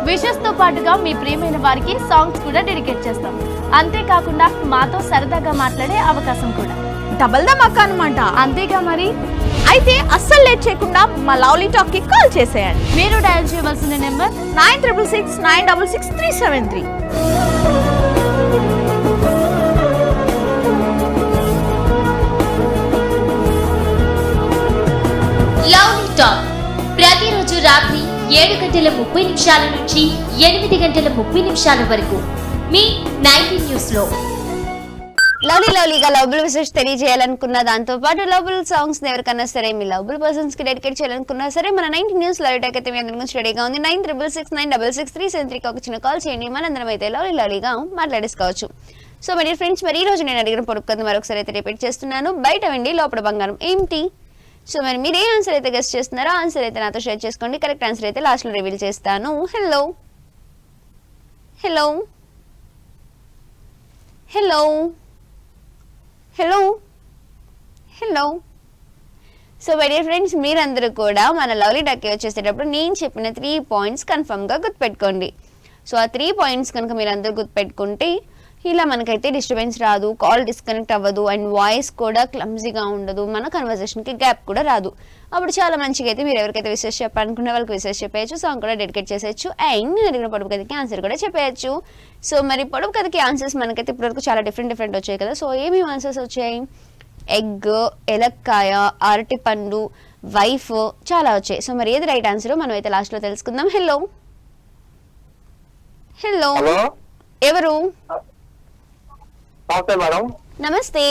విషెస్ తో పాటుగా మీ ప్రియమైన వారికి సాంగ్స్ కూడా డెడికేట్ చేస్తాం. అంతేకాకుండా మాతో సరదాగా మాట్లాడే అవకాశం కూడా. డబల్ ధమాకా అన్నమాట. అంతేగా మరి. అయితే అస్సలు లేట్ చేయకుండా మా లవ్లీ టాక్ కి కాల్ చేసేయండి. మీరు డయల్ చేయవలసిన నెంబర్ 9666966373. లవ్లీ టాక్ ప్రతిరోజు రాత్రి 7:30 నుంచి 8:30 వరకు మీ 19 న్యూస్ లో. లవ్లీగా లవ్బుల్ విషెస్ తెలియజేయాలనుకున్న దాంతో పాటు లవ్బుల్ సాంగ్స్ ఎవరికన్నా సరే మీ లవ్బుల్ పర్సన్స్ కి డెడికేట్ చేయాలనుకున్నా సరే మన 19 న్యూస్ లవ్ టాక్ అయితే మీ అందరి గురించి రెడీగా ఉంది. 9666966373 ఒక చిన్న కాల్ చేయండి. మనందరం అయితే లవ్లీగా మాట్లాడేసుకోవచ్చు. సో మై డియర్ ఫ్రెండ్స్, మరి ఈ రోజు నేను అడిగిన పొడుపు కథ మరొకసారి అయితే రిపీట్ చేస్తున్నాను. బయట వెండి లోపల బంగారం ఏంటి? సో మరి మీరు ఏ ఆన్సర్ అయితే గెస్ట్ చేస్తున్నారో ఆన్సర్ అయితే నాతో షేర్ చేసుకోండి. కరెక్ట్ ఆన్సర్ అయితే లాస్ట్లో రివీల్ చేస్తాను. Hello hello hello hello hello. So my dear friends, మీరందరూ కూడా మన లవ్లీ టాక్కి వచ్చేసేటప్పుడు నేను చెప్పిన 3 పాయింట్స్ కన్ఫర్మ్గా గుర్తుపెట్టుకోండి. సో ఆ 3 పాయింట్స్ కనుక మీరు అందరూ గుర్తుపెట్టుకుంటే ఇలా మనకైతే డిస్టర్బెన్స్ రాదు, కాల్ డిస్కనెక్ట్ అవ్వదు, అండ్ వాయిస్ కూడా క్లమ్జీగా ఉండదు, మన కన్వర్జేషన్కి గ్యాప్ కూడా రాదు. అప్పుడు చాలా మంచిగా అయితే మీరు ఎవరికైతే విషెస్ చెప్పాలనుకునే వాళ్ళకి విషెస్ చెప్పేయచ్చు, సాంగ్ కూడా డెడికేట్ చేసేయచ్చు, అండ్ నేను అడిగిన పొడుపు కథకి ఆన్సర్ కూడా చెప్పేయచ్చు. సో మరి పొడుపు కథకి ఆన్సర్స్ మనకైతే ఇప్పటివరకు చాలా డిఫరెంట్ వచ్చాయి కదా. సో ఏమేమి ఆన్సర్స్ వచ్చాయి? ఎగ్, ఎలక్కాయ, అరటిపండు, వైఫ్, చాలా వచ్చాయి. సో మరి ఏది రైట్ ఆన్సర్ మనం అయితే లాస్ట్లో తెలుసుకుందాం. హలో హలో, ఎవరు? నమస్తే,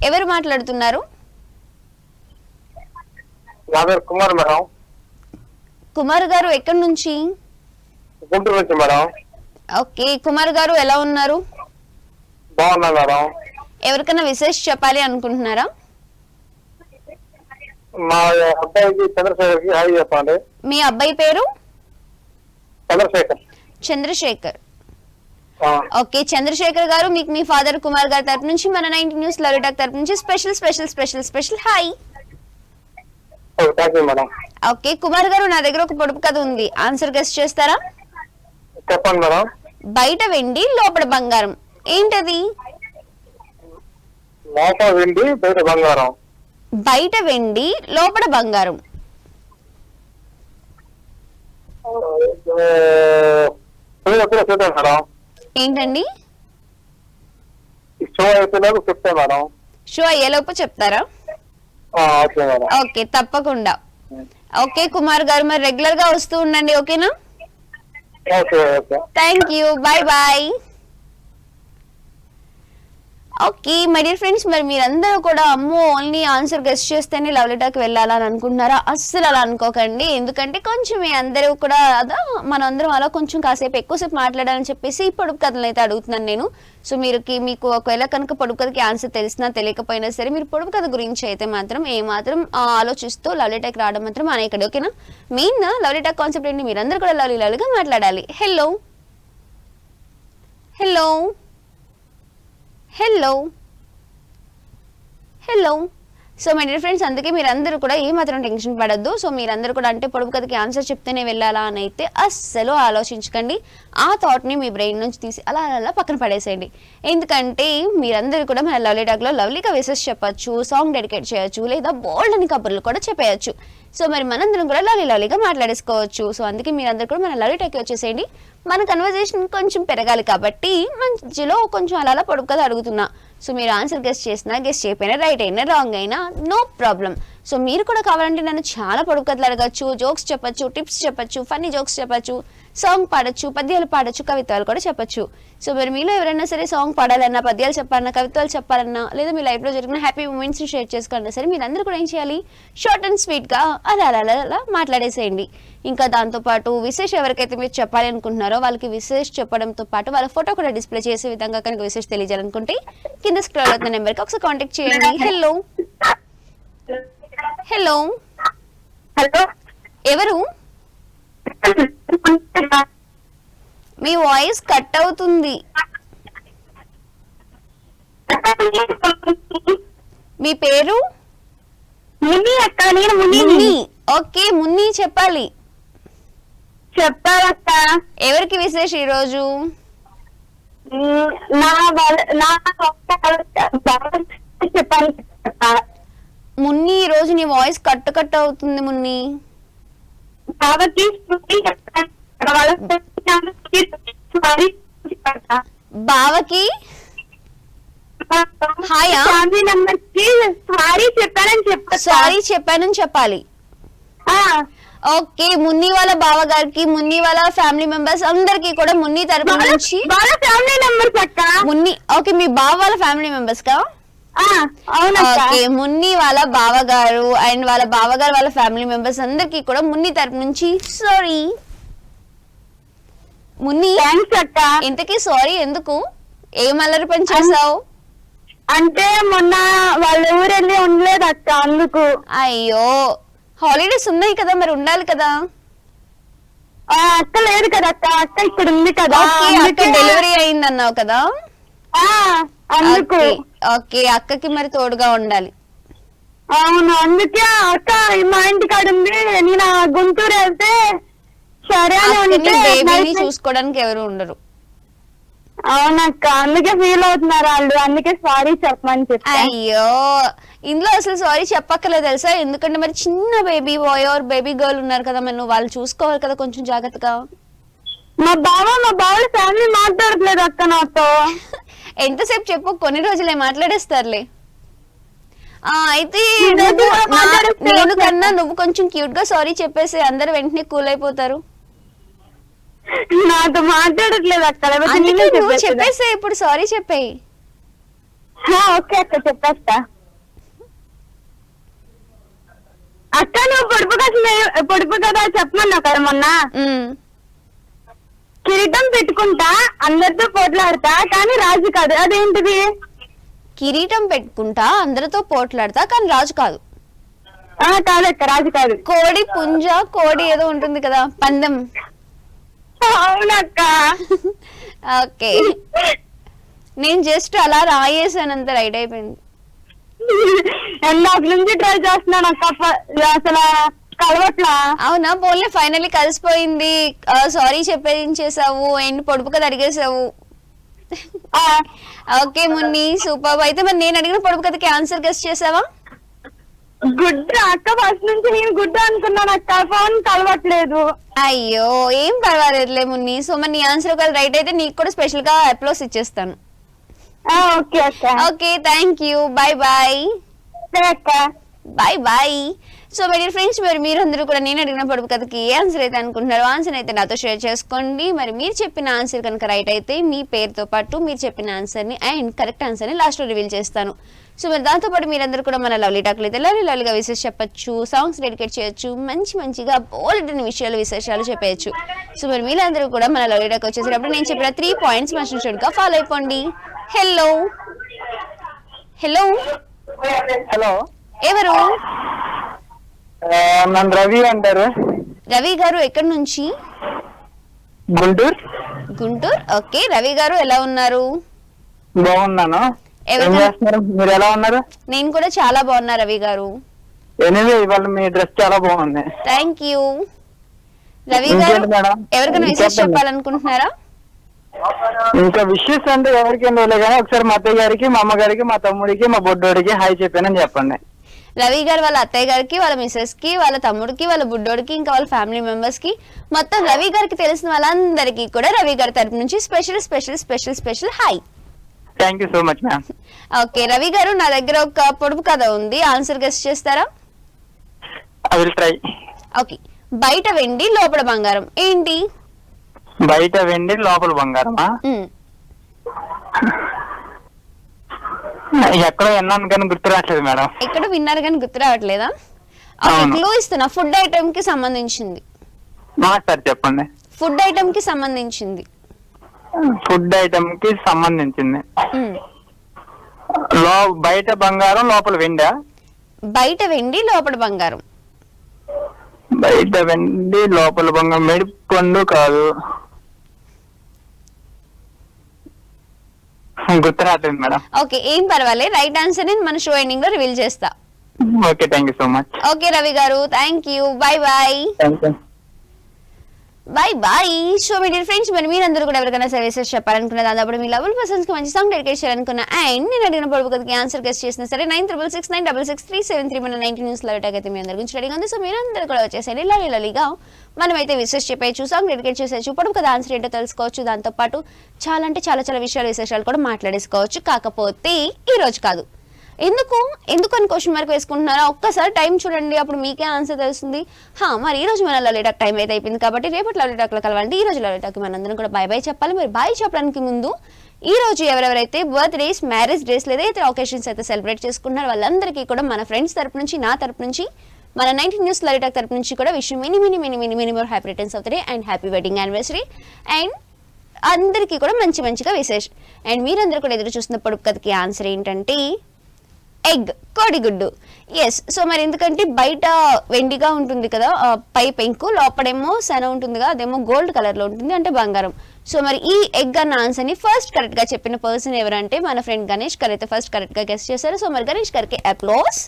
ఎవరు మాట్లాడుతున్నారు? కుమార్ మేడం. కుమార్ గారు ఎక్కడి నుంచి? గుంటూరు నుంచి మేడం. ఓకే కుమార్ గారు, ఎలా ఉన్నారు? బాగున్నా మేడం. ఎవరికైనా విశేష చెప్పాలి అనుకుంటున్నారా? మా అబ్బాయికి చంద్రశేఖర్కి హాయ్ చెప్పండి. మీ అబ్బాయి పేరు? చంద్రశేఖర్. ఓకే చంద్రశేఖర్ గారు, మీకు మీ ఫాదర్ కుమార్ గారి తరపు నుంచి మన 19 న్యూస్ లవ్ టాక్ తరపు నుంచి స్పెషల్ హాయ్. ఓకే కుమార్ గారు, నా దగ్గర ఒక పొడుపు కథ ఉంది, ఆన్సర్ గెస్ చేస్తారా? చెప్పండి మేడం. బయట వెండి లోపల బంగారం ఏంటది? లోపల వెండి బయట బంగారం. బయట వెండి లోపల బంగారం ఏంటండి? షో అయ్యేలోపు చెప్తారా? ఓకే తప్పకుండా. ఓకే కుమార్ గారు, మరి రెగ్యులర్ గా వస్తూ ఉండండి, ఓకేనా? Thank you, bye bye. Okay my dear friends, మరి మీరందరూ కూడా అమ్మో ఓన్లీ ఆన్సర్ గెస్ట్ చేస్తేనే లవ్లీ టాక్ వెళ్ళాలని అనుకుంటున్నారా? అస్సలు అలా అనుకోకండి. ఎందుకంటే కొంచెం అందరూ కూడా మనందరం అలా కొంచెం కాసేపు ఎక్కువసేపు మాట్లాడాలని చెప్పేసి పొడుపు కథలు అయితే అడుగుతున్నాను నేను. సో మీకు ఒకవేళ కనుక పొడుపు కథకి ఆన్సర్ తెలిసినా తెలియకపోయినా సరే మీరు పొడుపు కథ గురించి అయితే మాత్రం ఏమాత్రం ఆలోచిస్తూ లవ్లీ టాక్ రావడం మాత్రం అనేకండి, ఓకేనా? మెయిన్ లవ్లీ టాక్ కాన్సెప్ట్ ఏంటి, మీరందరూ కూడా లవ్లీగా మాట్లాడాలి. Hello hello hello hello. So my dear friends, అందుకే మీరందరూ కూడా ఏమాత్రం టెన్షన్ పడద్దు. సో మీరందరూ కూడా అంటే పొడుపు కథకి ఆన్సర్ చెప్తేనే వెళ్ళాలా అని అయితే అస్సలు ఆలోచించకండి. ఆ థాట్ని మీ బ్రెయిన్ నుంచి తీసి అలా పక్కన పడేసేయండి. ఎందుకంటే మీరందరూ కూడా మన లవ్లీ టాక్లో లవ్లీగా విషెస్ చెప్పచ్చు, సాంగ్ డెడికేట్ చేయొచ్చు, లేదా బోల్డ్ అని కబుర్లు కూడా చెప్పేయచ్చు. సో మరి మనందరం కూడా లవ్లీగా మాట్లాడేసుకోవచ్చు. సో అందుకే మీరందరూ కూడా మన లవ్లీ టాక్కి వచ్చేసేయండి. మన కన్వర్జేషన్ కొంచెం పెరగాలి కాబట్టి మధ్యలో కొంచెం అలా పొడుపు కథ అడుగుతున్నా. సో మీరు ఆన్సర్ గెస్ట్ చేసినా గెస్ట్ చేయకపోయినా రైట్ అయినా రాంగ్ అయినా నో ప్రాబ్లం. సో మీరు కూడా కావాలంటే నన్ను చాలా పొడుపు కథలు అడగచ్చు, జోక్స్ చెప్పచ్చు, టిప్స్ చెప్పచ్చు, ఫన్నీ జోక్స్ చెప్పచ్చు, సాంగ్ పాడొచ్చు, పద్యాలు పాడొచ్చు, కవిత్వాలు కూడా చెప్పచ్చు. సో మరి మీలో ఎవరైనా సరే సాంగ్ పాడాలన్నా, పద్యాలు చెప్పాలన్నా, కవిత్వాలు చెప్పాలన్నా, లేదా మీ లైఫ్లో జరిగిన హ్యాపీ మూమెంట్స్ని షేర్ చేసుకోవాలన్నా సరే మీరందరూ కూడా ఏం చేయాలి, షార్ట్ అండ్ స్వీట్గా అలా అలా అలా అలా మాట్లాడేసేయండి. ఇంకా దాంతోపాటు విశేష్ ఎవరికైతే మీరు చెప్పాలి అనుకుంటున్నారో వాళ్ళకి విశేష్ చెప్పడంతో పాటు వాళ్ళ ఫోటో కూడా డిస్ప్లే చేసే విధంగా కనుక విశేష్ తెలియజేయాలనుకుంటే కింద స్క్రోల్ అవుతున్న నెంబర్కి ఒకసారి కాంటాక్ట్ చేయండి. హలో హలో హలో, ఎవరు? మీ వాయిస్ కట్ అవుతుంది. మీ పేరు? మున్ని అక్క. నేను మున్ని. ఓకే మున్ని, చెప్పాలి. చెప్తారక్క. ఎవరికి విశేష్ ఈ రోజు? చెప్పాలి. మున్ని, ఈ రోజు నీ వాయిస్ కట్ కట్ అవుతుంది మున్ని. బావకి సారీ చెప్పానని చెప్పాలి. ఓకే, మున్ని వాళ్ళ బావ గారికి, మున్ని వాళ్ళ ఫ్యామిలీ మెంబర్స్ అందరికి కూడా మున్ని తరపు నుంచి ఫ్యామిలీ మెంబర్స్ అక్క. మున్ని ఓకే, మీ బావ వాళ్ళ ఫ్యామిలీ మెంబర్స్ కా? ఓకే, మున్ని వాళ్ళ బావగారు అండ్ వాళ్ళ బావగారు వాళ్ళ ఫ్యామిలీ మెంబర్స్ అందరికి కూడా మున్ని తరపు నుంచి సారీ. మున్ని ఇంతకీ సారీ ఎందుకు? ఏం అల్లరి పని చేసావు? అంటే మొన్న వాళ్ళ ఊరు వెళ్ళి ఉండలేదు అక్క, అందుకు. అయ్యో, హాలిడేస్ ఉన్నాయి కదా, మరి ఉండాలి కదా. అక్క లేదు కదా అక్క, అక్క ఇక్కడ ఉంది కదా. డెలివరీ అయింది అన్నావు కదా, అందుకు. ఓకే, అక్కకి మరి తోడుగా ఉండాలి. అవును, అందుకే అక్క మా ఇంటి కాడ ఉంది. నేను గుంటూరు వెళ్తే సరే బేబీని చూసుకోవడానికి ఎవరు ఉండరు. అవునక్క, అందుకే ఫీల్ అవుతున్నారు వాళ్ళు, అందుకే సారీ చెప్పమని చెప్పి. అయ్యో, ఇందులో అసలు సారీ చెప్పక్కర్లేదు తెలుసా, ఎందుకంటే మరి చిన్న baby boy or baby girl ఉన్నారు కదా, మరి నువ్వు వాళ్ళు చూసుకోవాలి కదా కొంచెం జాగ్రత్తగా. మా బావ ఫ్యామిలీ మాట్లాడట్లేదు అక్క నాతో. ఎంతసేపు చెప్పు, కొన్ని రోజులే మాట్లాడేస్తారులే. అయితే నేను కన్నా నువ్వు కొంచెం క్యూట్ గా సారీ చెప్పేసి అందరు వెంటనే కూల్ అయిపోతారు. నాతో మాట్లాడట్లేదు అక్క. నువ్వు చెప్పేసే, ఇప్పుడు సారీ చెప్పేయి. ఓకే అక్క, చెప్పేస్తా. అక్క నువ్వు పొడుపు కదా చెప్పమన్నావు కదా మొన్న. కిరీటం పెట్టుకుంటా, అందరితో పోట్లాడతా, కానీ రాజు కాదు, అదేంటిది? కిరీటం పెట్టుకుంటా, అందరితో పోట్లాడతా, కానీ రాజు కాదు. కాదక్క, రాజు కాదు. కోడి పుంజ, కోడి ఏదో ఉంటుంది కదా, పందెం. అవునక్క. ఓకే, నేను జస్ట్ అలా రాయేసానంత, రైట్ అయిపోయింది. నాకు నుంచి ట్రై చేస్తున్నాను అక్క, అసలు కలవట్లా. అవునా, పోన్లే ఫైనల్లీ కలిసిపోయింది. సారీ చెప్పేసావు అండ్ పొడుపు కదా అడిగేసావు. Okay Munni, super. అయితే మరి నేను అడిగిన పొడుపు కథకి ఆన్సర్ గెస్ చేసావా? గుడ్ అక్క, ఫస్ట్ నుంచి నేను గుడ్ అనుకున్నాను అక్క, ఫోన్ కలవట్లేదు. అయ్యో, ఏం పర్వాలేదులే మున్ని. సో మరి నీ ఆన్సర్ ఒకవేళ రైట్ అయితే నీకు కూడా స్పెషల్ గా అప్లోస్ ఇచ్చేస్తాను. ఓకే అక్క. Okay, thank you, bye bye. అక్క bye bye. So my dear friends, మరి మీరందరూ కూడా నేను అడిగిన పొడుపు కథకి ఏ ఆన్సర్ అయితే అనుకుంటున్నారో ఆన్సర్ అయితే నాతో షేర్ చేసుకోండి. మరి మీరు చెప్పిన ఆన్సర్ కనుక రైట్ అయితే మీ పేరుతో పాటు మీరు చెప్పిన ఆన్సర్ని అండ్ కరెక్ట్ ఆన్సర్ని లాస్ట్లో రివీల్ చేస్తాను. సో మరి దాంతోపాటు మీరందరూ కూడా మన లవ్లీ టాక్లు అయితే లవ్లీగా విశేష చెప్పచ్చు, సాంగ్స్ డెడికేట్ చేయొచ్చు, మంచిగా బోల్డ్ విషయాలు విశేషాలు చెప్పేయచ్చు. సో మరి మీరందరూ కూడా మన లవ్లీ టాక్ వచ్చేసేటప్పుడు నేను చెప్పిన 3 పాయింట్స్ మస్ట్గా ఫాలో అయిపోండి. హలో హలో హలో, ఎవరు? నన్ను రవి అంటారు. రవి గారు ఎక్కడి నుంచి? గుంటూరు. గుంటూరు. ఓకే, రవి గారు ఎలా ఉన్నారు? బాగున్నాను. మీరు ఎలా ఉన్నారు? నేను కూడా చాలా బాగున్నా రవి గారు. ఎనివే, ఇవాళ మీ డ్రెస్ చాలా బాగుంది. Thank you. రవి గారు ఎవరికైనా విషయం చెప్పాలనుకుంటున్నారా? ఇంకా విషెస్ అంటే ఎవరికేం లేదు కానీ ఒకసారి మా అత్తయ్య గారికి, మా అమ్మగారికి, మా తమ్ముడికి, మా బొడ్డోడికి హాయ్ చెప్పానని చెప్పండి. రవి గారు వాళ్ళ అత్తయ్య గారికి, వాళ్ళ మిసెస్ కి, వాళ్ళ తమ్ముడికి, వాళ్ళ బుడ్డోడికి, ఇంకా వాళ్ళ ఫ్యామిలీ మెంబర్స్ కి, మొత్తం రవి గారికి తెలిసిన వాళ్ళందరికీ కూడా రవి గారి తరపు నుంచి special hi. Thank you so much ma'am. Okay Ravi గారు, నా దగ్గర ఒక పొడుపు కథ ఉంది, ఆన్సర్ గెస్ చేస్తారా? I will try. ఓకే, బయట వెండి లోపల బంగారం ఏంటి? బయట వెండి లోపల బంగారమా? ఎక్కడో విన్నాను కానీ గుర్తు రావట్లేదు మేడం. ఎక్కడ విన్నారు కానీ గుర్తు రావట్లేదా? క్లూ ఇస్తున్నా, ఫుడ్ ఐటమ్ కి సంబంధించింది. సార్ చెప్పండి. ఫుడ్ ఐటమ్ కి సంబంధించింది. ఫుడ్ ఐటమ్ కి సంబంధించింది. బయట బంగారం లోపల వెండా? బయట వెండి లోపల బంగారం. బయట వెండి లోపల బంగారం. మెడి పండు కాదు, గుర్తు రావట్లేదు మేడం. ఓకే, ఏం పర్వాలేదు. రైట్ ఆన్సర్ నేను మన షో ఎండింగ్ లో రివీల్ చేస్తా. Okay, thank you so much. Okay Ravi గారు, thank you, bye bye. Bye bye. So my dear friends, మరి మీరందరూ కూడా ఎవరికైనా సర్వీసెస్ చెప్పాలనుకున్న దాదాపు మీ లవల్ పర్సన్స్ కి మంచి సాంగ్ డెడికేట్ చేయాలనుకున్న అండ్ నేను అడిగిన పొడుపు కథకి ఆన్సర్ గెస్ట్ చేసినా సరే 9669663673 మన 90 న్యూస్ లవ్ టాక్ అయితే మీ అందరి గురించి రెడీగా ఉంది. సో మీరందరూ కూడా వచ్చేసరి లలిగా మనమైతే విశేష చెప్పేయచ్చు, సాంగ్ డెడికేట్ చేసేయచ్చు, పొడుపు కథ ఆన్సర్ ఏంటో తెలుసుకోవచ్చు. దాంతోపాటు చాలా అంటే చాలా విషయాలు విశేషాలు కూడా మాట్లాడేసుకోవచ్చు. కాకపోతే ఈ రోజు కాదు. ఎందుకు అని క్వశ్చన్ మార్క్ వేసుకుంటున్నారా? ఒక్కసారి టైం చూడండి, అప్పుడు మీకే ఆన్సర్ తెలుస్తుంది. మరి ఈ రోజు మన లవ్లీ టాక్ టైం అయితే అయిపోయింది కాబట్టి రేపటి లవ్లీ టాక్ లో కలవండి. ఈ రోజు లవ్లీ టాక్ మనందరం కూడా బాయ్ బాయ్ చెప్పాలి. మరి బాయ్ చెప్పడానికి ముందు ఈ రోజు ఎవరెవరైతే బర్త్డేస్, మ్యారేజ్ డేస్ లేదా ఇతర ఒకేషన్స్ అయితే సెలబ్రేట్ చేసుకుంటున్నారు వాళ్ళందరికీ కూడా మన ఫ్రెండ్స్ తరపు నుంచి, నా తరపు నుంచి, మన 90 న్యూస్ లవ్లీ టాక్ తరపు నుంచి కూడా wish many more happy returns of the day and happy wedding anniversary. And అందరికీ కూడా మంచిగా విశేష్. అండ్ మీరందరూ కూడా ఎదురు చూస్తున్న పొడుపు కథకి ఆన్సర్ ఏంటంటే ఎగ్, కోడిగుడ్డు. ఎస్. సో మరి ఎందుకంటే బయట వెండిగా ఉంటుంది కదా, పై పెంకు, లోపడేమో సన ఉంటుంది కదా, అదేమో గోల్డ్ కలర్ లో ఉంటుంది, అంటే బంగారం. సో మరి ఈ ఎగ్ అన్న ఆన్సర్ ని ఫస్ట్ కరెక్ట్ గా చెప్పిన పర్సన్ ఎవరంటే మన ఫ్రెండ్ గణేష్ గారు అయితే ఫస్ట్ కరెక్ట్ గా గెస్ట్ చేశారు. సో మరి గణేష్ గారికి అప్లోస్.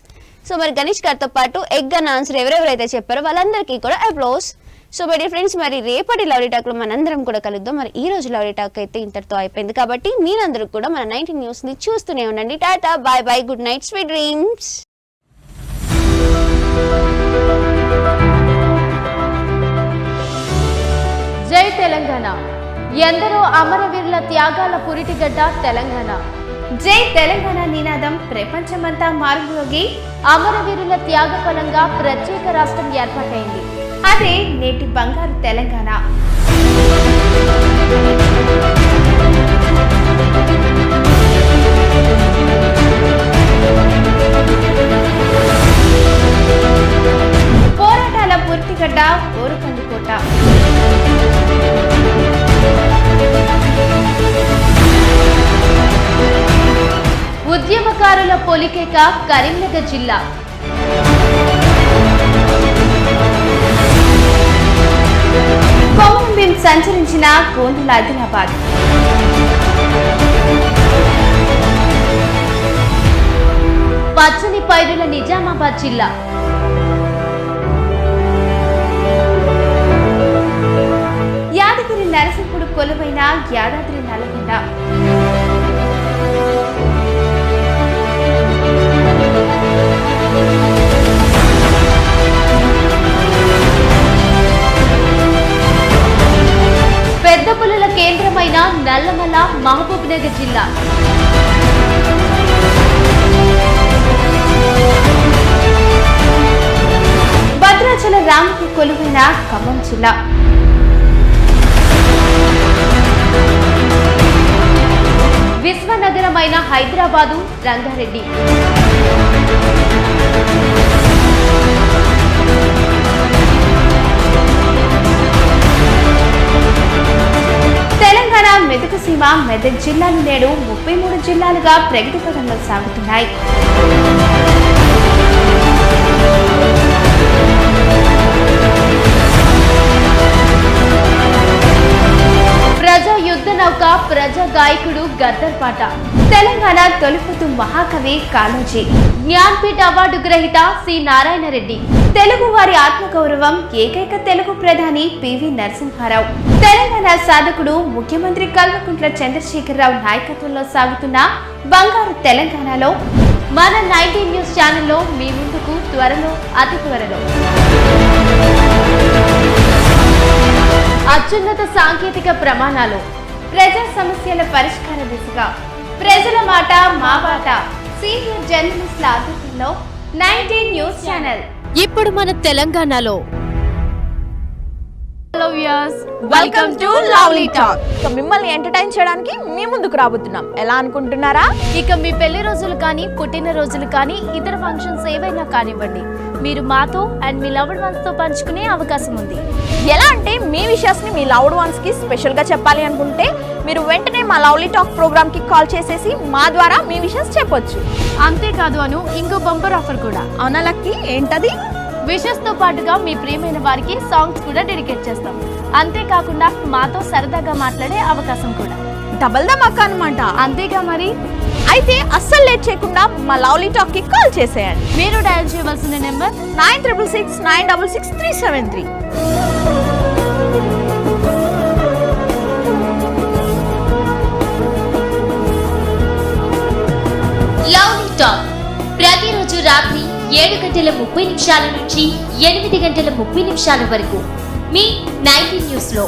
సో మరి గణేష్ గారితో పాటు ఎగ్ అన్న ఆన్సర్ ఎవరెవరైతే చెప్పారో వాళ్ళందరికీ కూడా applause. So my dear friends, మరి రేపటి లవ్లీ టాక్ లో మనందరం కూడా కలుద్దాం. మరి ఈ రోజు లవ్లీ టాక్ అయితే ఇంతటితో అయిపోయింది కాబట్టి మీరందరూ కూడా మన 90 న్యూస్ ని చూస్తూనే ఉండండి. Tata, bye bye, good night, sweet dreams. జై తెలంగాణ. ఎందరో అమరవీరుల త్యాగాల పురిటిగడ్డ తెలంగాణ. జై తెలంగాణ నినాదం ప్రపంచమంతా మారుమోగి అమరవీరుల త్యాగ ఫలంగా ప్రత్యేక రాష్ట్రం ఏర్పాటైంది. అదే నేటి బంగారు తెలంగాణ. పోరాటాల పూర్తిగడ్డ ఓరుకందుకోట. ఉద్యమకారుల పొలికేక కరీంనగర్ జిల్లా. కొమురం సంచరించిన గోండుల ఆదిలాబాద్. పచ్చని పైరుల నిజామాబాద్ జిల్లా. యాదగిరి నరసింహుడు కొలువైన యాదాద్రి నల్గొండ. పెద్ద పులుల కేంద్రమైన నల్లమల మహబూబ్ నగర్ జిల్లా. భద్రాచల రాముకి కొలువైన ఖమ్మం జిల్లా. విశ్వనగరమైన హైదరాబాదు రంగారెడ్డి. తెలంగాణ మెదక్ సీమ మెదక్ జిల్లాలు నేడు 33 జిల్లాలుగా ప్రగతి పథంలో సాగుతున్నాయి. ప్రజా యుద్ధ నౌక, ప్రజా గాయకుడు గద్దర్ పాట. తెలంగాణ తొలిపొద్దు మహాకవి కాళోజీ. జ్ఞాన్పీఠ అవార్డు గ్రహీత సి నారాయణ రెడ్డి. తెలుగు వారి ఆత్మగౌరవం ఏకైక తెలుగు ప్రధాని పివి నరసింహారావు. తెలంగాణ సాధకుడు ముఖ్యమంత్రి కల్వకుంట్ల చంద్రశేఖరరావు నాయకత్వంలో సాగుతున్న బంగారు తెలంగాణలో మన 90 న్యూస్ ఛానల్లో మీ ముందుకు త్వరలో, అతి త్వరలో అత్యున్నత సాంకేతిక ప్రమాణాలు, ప్రజా సమస్యల పరిష్కార దిశగా ప్రజల మాట మా బాట, సీనియర్ జర్నలిస్టుల ఆధ్వర్యంలో 90 న్యూస్ ఛానల్ ఇప్పుడు మన తెలంగాణలో hello viewers, welcome to lovely talk. మిమ్మల్ని ఎంటర్టైన్ చేయడానికి మీ ముందుకు రాబోతున్నాం. ఎలా అనుకుంటున్నారా? ఇక మీ పెళ్లి రోజులు కానీ పుట్టిన రోజులు కానీ ఇతర ఫంక్షన్స్ ఏవైనా కానివ్వండి, మీరు మాతో అండ్ మీ లవ్డ్ వన్స్ తో పంచుకునే అవకాశం ఉంది. ఎలా అంటే మీ విషయాన్ని మీ లవ్డ్ వన్స్ కి స్పెషల్ గా చెప్పాలి అనుకుంటే మీరు వెంటనే మా లవ్లీ టాక్ ప్రోగ్రామ్ కి కాల్ చేసేసి మా ద్వారా మీ విషయాస్ చెప్పొచ్చు. అంతేకాదు అను, ఇంకో బంపర్ ఆఫర్ కూడా. అవునా లక్కీ? ఏంటది? విషెస్ తో పాటుగా మీ ప్రియమైన వారికి సాంగ్స్ కూడా డెడికేట్ చేస్తాం. అంతేకాకుండా మాతో సరదాగా మాట్లాడే అవకాశం కూడా. డబల్ ధమాకా అన్నమాట. అంతేగా మరి. అయితే అస్సలు లేట్ చేయకుండా మా లవ్లీ టాక్ కి కాల్ చేసేయండి. మీరు డయల్ చేయవలసిన నెంబర్ 9666966373. లవ్లీ టాక్ ప్రతిరోజు రాత్రి 7:30 నుంచి 8:30 వరకు మీ 19 న్యూస్ లో.